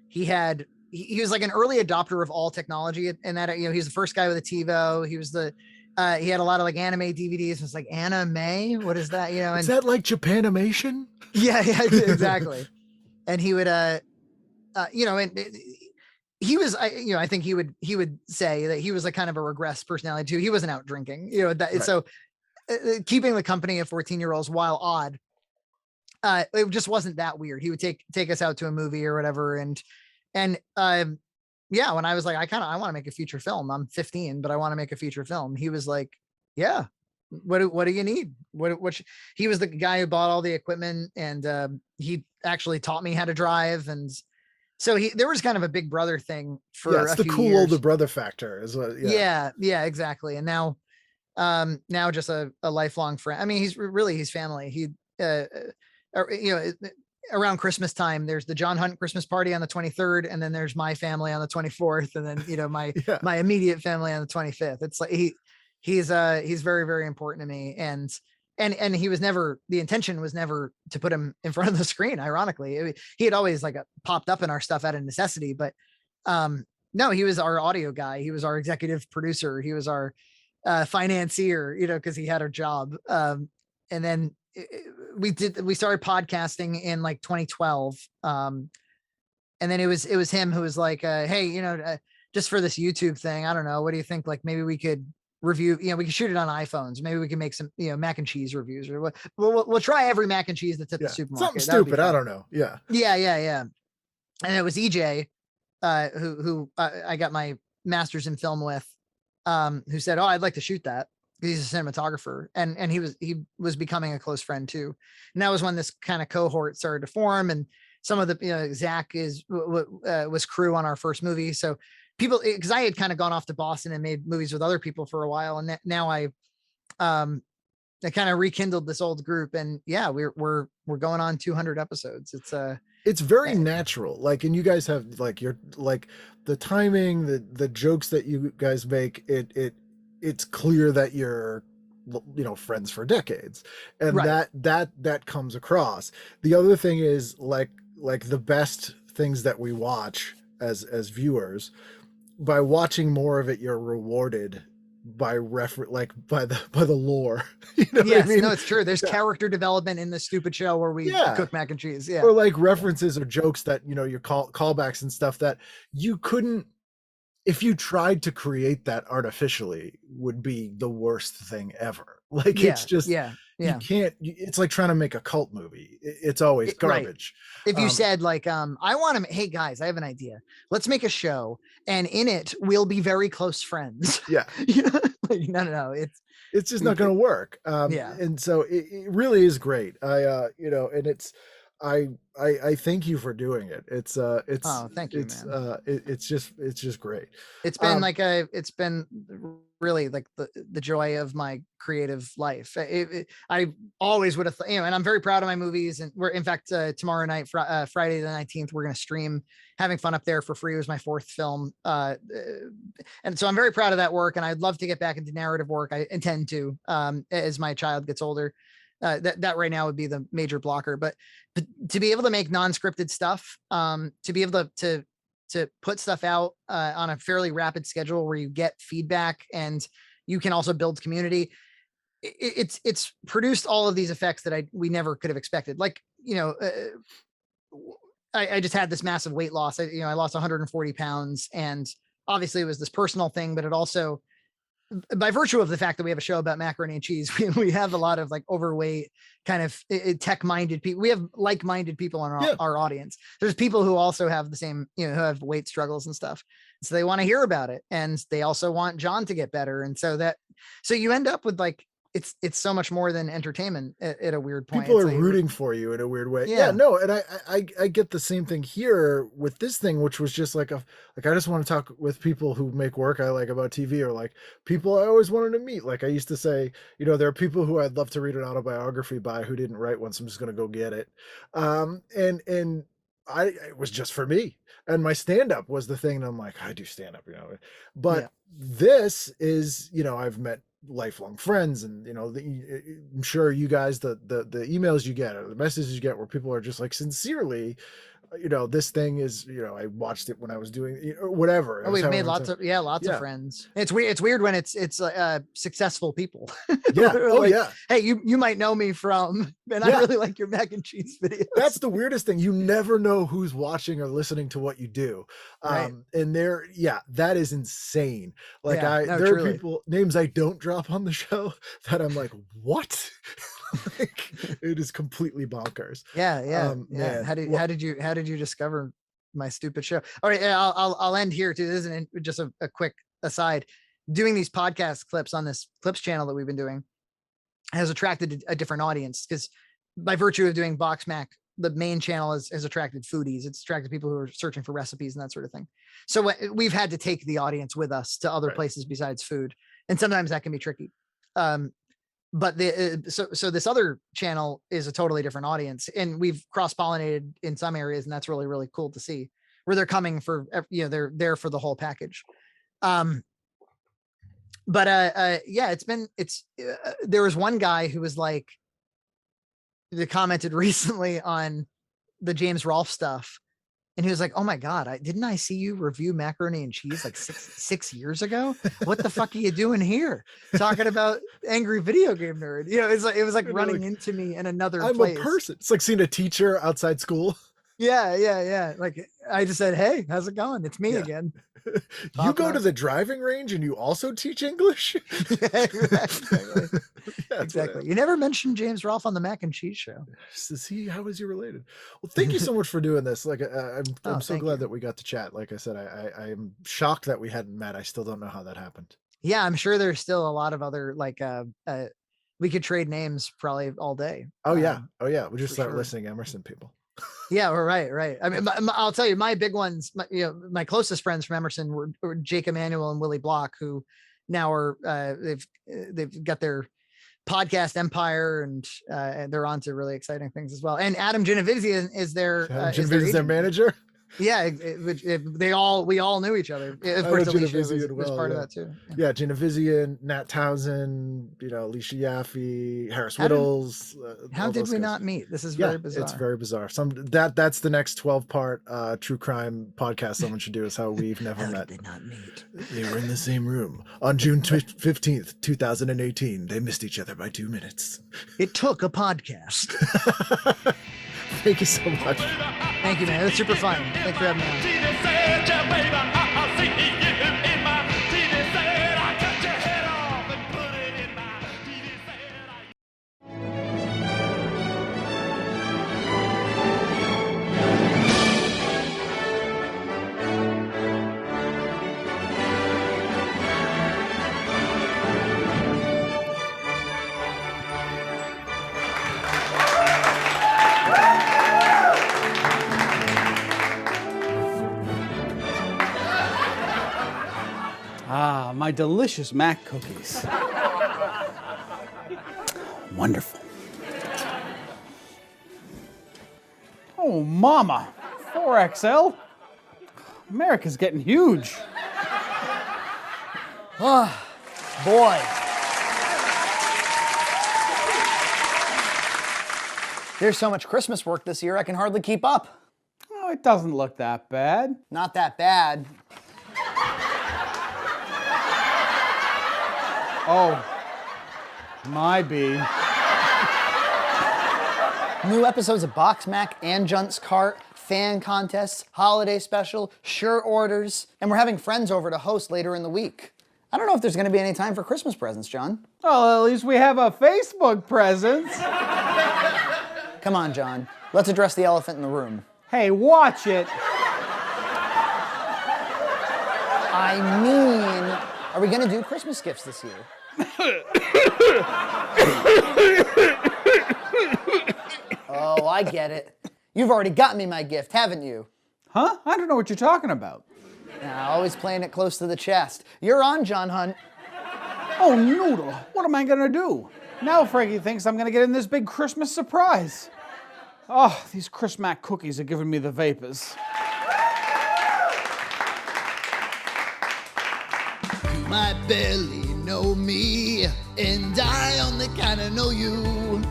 He was like an early adopter of all technology, and that, he's the first guy with a TiVo. He was he had a lot of like anime DVDs. It's like, anime, what is that? And is that like Japanimation? Yeah, exactly. And he would, he was, I think he would say that he was like kind of a regressed personality too. He wasn't out drinking, so keeping the company of 14-year-olds, while odd, it just wasn't that weird. He would take us out to a movie or whatever. And when I was like, I want to make a feature film. I'm 15, but I want to make a feature film. He was like, yeah, what do you need? He was the guy who bought all the equipment, and he actually taught me how to drive. And so there was kind of a big brother thing for it's the cool years. Older brother factor is what. Yeah, exactly. And now just a lifelong friend. I mean, he's family. He, around Christmas time, there's the John Hunt Christmas party on the 23rd. And then there's my family on the 24th. And then, my immediate family on the 25th. It's like, he's very, very important to me. And he was never, the intention was never to put him in front of the screen. Ironically, he had always like popped up in our stuff out of necessity, but no, he was our audio guy. He was our executive producer. He was our financier, because he had a job. And then we started podcasting in like 2012. And then it was him who was like, hey, just for this YouTube thing, I don't know, what do you think? Like, maybe we could review, we could shoot it on iPhones. Maybe we can make some, mac and cheese reviews, or what. We'll try every mac and cheese that's at the supermarket. Something stupid. I don't know. Yeah. And it was EJ, who I got my master's in film with, who said, oh, I'd like to shoot that. He's a cinematographer, and he was becoming a close friend too. And that was when this kind of cohort started to form. And some of the, Zach was crew on our first movie. So people, because I had kind of gone off to Boston and made movies with other people for a while. And now I kind of rekindled this old group, and yeah, we're going on 200 episodes. It's very natural. Like, and you guys have like the timing, the jokes that you guys make, it's clear that you're, friends for decades, and that comes across. The other thing is like the best things that we watch as viewers, by watching more of it, you're rewarded by by the lore. You know Yes, what I mean? no, it's true. There's Yeah. character development in the stupid show where we Yeah. cook mac and cheese. Yeah. Or like references or jokes that, you know, your callbacks and stuff that you couldn't, if you tried to create that artificially, would be the worst thing ever. Like, Yeah, it's just, yeah, you yeah. can't, it's like trying to make a cult movie. It's always Right. garbage. If you said like, I want to, hey guys, I have an idea. Let's make a show, and in it we'll be very close friends. Yeah. You know? Like, no, It's just not going to work. Yeah. And so it really is great. You know, and it's, I thank you for doing it. It's Oh, thank you, it's man. it's just great. It's been it's been really like the joy of my creative life. I always would have, you know, and I'm very proud of my movies. And we're, in fact, tomorrow night, Friday the 19th, we're going to stream Having Fun Up There for free. It was my 4th film. And so I'm very proud of that work. And I'd love to get back into narrative work. I intend to, as my child gets older. That right now would be the major blocker, but to be able to make non-scripted stuff, to be able to put stuff out on a fairly rapid schedule where you get feedback and you can also build community. It's produced all of these effects that we never could have expected. Like, you know, I just had this massive weight loss. I lost 140 pounds, and obviously it was this personal thing, but it also, by virtue of the fact that we have a show about macaroni and cheese, we have a lot of like overweight kind of tech-minded people. We have like-minded people in our audience. There's people who also have the same, you know, who have weight struggles and stuff. So they want to hear about it, and they also want John to get better. And so you end up with like, it's so much more than entertainment at a weird point. People are rooting for you in a weird way. Yeah, no, and I get the same thing here with this thing, which was just like I just want to talk with people who make work I like about TV, or like people I always wanted to meet. Like I used to say, you know, there are people who I'd love to read an autobiography by who didn't write one, so I'm just going to go get it. And it was just for me. And my stand-up was the thing. And I'm like, I do stand-up, you know, but this is, you know, I've met lifelong friends, and you know, I'm sure you guys, the emails you get or the messages you get where people are just like sincerely, you know, this thing is, you know, I watched it when I was doing or whatever. Oh, we've made lots of friends. It's weird when it's successful people. Yeah. Oh like, yeah. Hey, you might know me from, and I really like your mac and cheese videos. That's the weirdest thing. You never know who's watching or listening to what you do. Right. And that is insane. Like there truly. are people, names I don't drop on the show that I'm like, what? Like, it is completely bonkers. Yeah. Man. How did you discover my stupid show? All right, I'll end here too. This isn't just a quick aside. Doing these podcast clips on this clips channel that we've been doing has attracted a different audience, because by virtue of doing Box Mac, the main channel has attracted foodies. It's attracted people who are searching for recipes and that sort of thing. So we've had to take the audience with us to other places besides food, and sometimes that can be tricky. But so this other channel is a totally different audience, and we've cross-pollinated in some areas, and that's really, really cool to see where they're coming for, you know, they're there for the whole package. There was one guy who was like, they commented recently on the James Rolfe stuff, and he was like, oh my God, didn't I see you review macaroni and cheese like six years ago? What the fuck are you doing here? Talking about Angry Video Game Nerd. You know, it was like running into me in another place. I'm a person. It's like seeing a teacher outside school. Yeah. Like I just said, hey, how's it going? It's me again. You go to the driving range and you also teach English? Exactly. You never mentioned James Rolfe on the Mac and Cheese Show. How is he related? Well, thank you so much for doing this. Like, I'm so glad that we got to chat. Like I said, I'm shocked that we hadn't met. I still don't know how that happened. Yeah, I'm sure there's still a lot of other like we could trade names probably all day. Oh yeah. We just start listening Emerson people. Yeah, we're right. I mean, I'll tell you, my big ones, my closest friends from Emerson were Jake Emanuel and Willie Block, who now are they've got their podcast empire, and they're on to really exciting things as well. And Adam Genovese is their their manager. Yeah, we all knew each other. Of I course, know Alicia Genevizian was well, part yeah. of that too. Yeah, Genevizian, Nat Townsend, Alicia Yaffe, Harris How did- Whittles. How all did those we guys. not meet? This is Yeah, very bizarre. it's very bizarre. That's the next 12-part true crime podcast someone should do, is how we've never How met. did they not meet? They were in the same room on June 15th, 2018. They missed each other by 2 minutes. It took a podcast. Thank you so much. Thank you, man. That's super fun. Thanks for having me on. Ah, my delicious Mac cookies. Wonderful. Oh, mama. 4XL? America's getting huge. Oh, boy. There's so much Christmas work this year, I can hardly keep up. Oh, it doesn't look that bad. Not that bad. Oh, my bee. New episodes of Box Mac and Junt's Cart, fan contests, holiday special, shirt orders, and we're having friends over to host later in the week. I don't know if there's gonna be any time for Christmas presents, John. Well, at least we have a Facebook presence. Come on, John. Let's address the elephant in the room. Hey, watch it. I mean, are we gonna do Christmas gifts this year? Oh, I get it. You've already gotten me my gift, haven't you? Huh? I don't know what you're talking about. Always playing it close to the chest. You're on, John Hunt. Oh, noodle. What am I gonna do? Now Frankie thinks I'm gonna get in this big Christmas surprise. Oh, these Chris Mac cookies are giving me the vapors. You might barely know me, and I only kinda know you.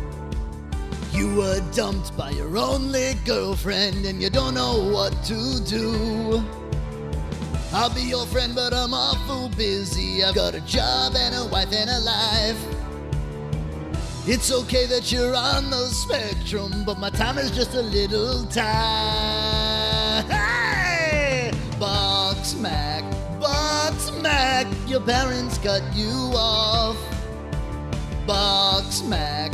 You were dumped by your only girlfriend, and you don't know what to do. I'll be your friend, but I'm awful busy. I've got a job and a wife and a life. It's okay that you're on the spectrum, but my time is just a little tight. Hey! Box Mac, your parents cut you off. Box Mac,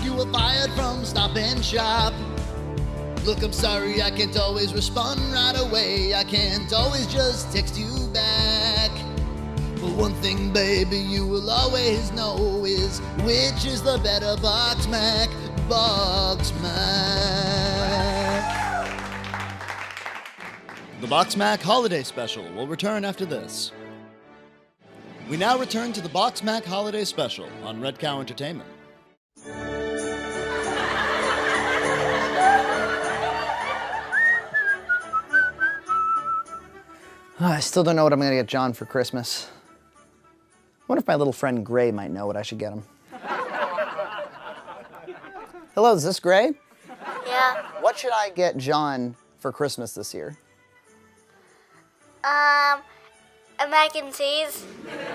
you were fired from Stop and Shop. Look, I'm sorry, I can't always respond right away. I can't always just text you back. But one thing, baby, you will always know is which is the better Box Mac. Box Mac. The Box Mac Holiday Special will return after this. We now return to the Box Mac Holiday Special on Red Cow Entertainment. I still don't know what I'm gonna get John for Christmas. I wonder if my little friend Gray might know what I should get him. Hello, is this Gray? Yeah. What should I get John for Christmas this year? A mac and cheese.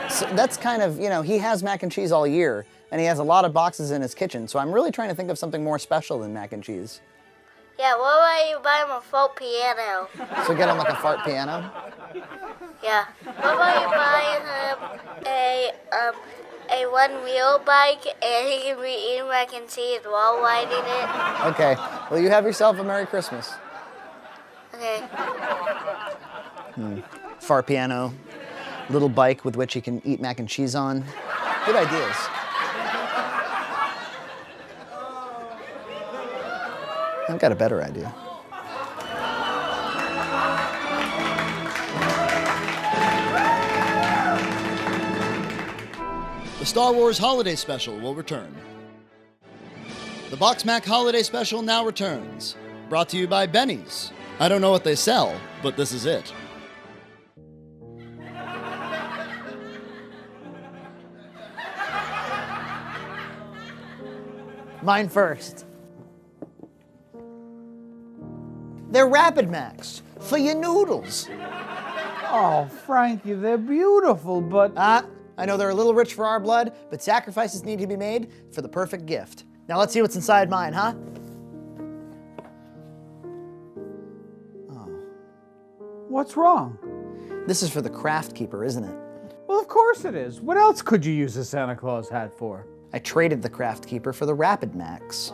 So that's kind of, he has mac and cheese all year, and he has a lot of boxes in his kitchen, so I'm really trying to think of something more special than mac and cheese. Yeah, what about you buy him a folk piano? So get him like a fart piano? Yeah. What about you buy him a one-wheel bike and he can be eating mac and cheese while riding it? Okay, well, you have yourself a Merry Christmas. Okay. Fart piano, little bike with which he can eat mac and cheese on. Good ideas. I've got a better idea. The Star Wars Holiday Special will return. The Box Mac Holiday Special now returns. Brought to you by Benny's, I don't know what they sell, but this is it. Mine first. They're Rapid Max for your noodles. Oh, Frankie, they're beautiful, but... I know they're a little rich for our blood, but sacrifices need to be made for the perfect gift. Now let's see what's inside mine, huh? What's wrong? This is for the craft keeper, isn't it? Well, of course it is. What else could you use a Santa Claus hat for? I traded the craft keeper for the Rapid Max.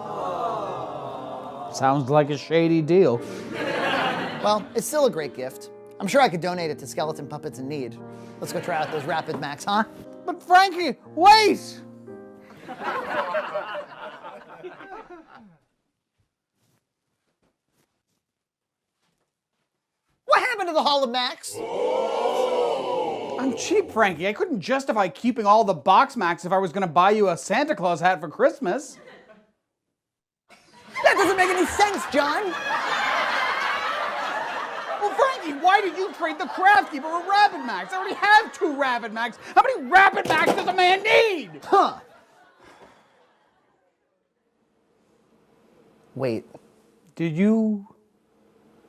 Sounds like a shady deal. Well, it's still a great gift. I'm sure I could donate it to skeleton puppets in need. Let's go try out those Rapid Max, huh? But Frankie, wait! What happened to the Hall of Max? I'm cheap, Frankie. I couldn't justify keeping all the box Max if I was going to buy you a Santa Claus hat for Christmas. That doesn't make any sense, John. Well, Frankie, why did you trade the craft keeper for Rapid Max? I already have 2 Rapid Max. How many Rapid Max does a man need? Huh. Wait, Did you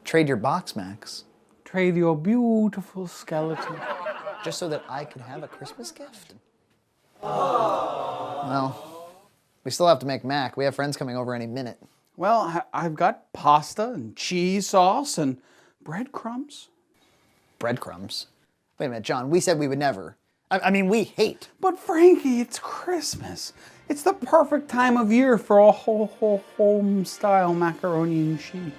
trade your box Max trade your beautiful skeleton? just so that I could have a Christmas gift? Well, we still have to make mac. We have friends coming over any minute. Well, I've got pasta and cheese sauce and breadcrumbs. Breadcrumbs? Wait a minute, John, we said we would never. I mean, we hate. But Frankie, it's Christmas. It's the perfect time of year for a home-style macaroni and cheese.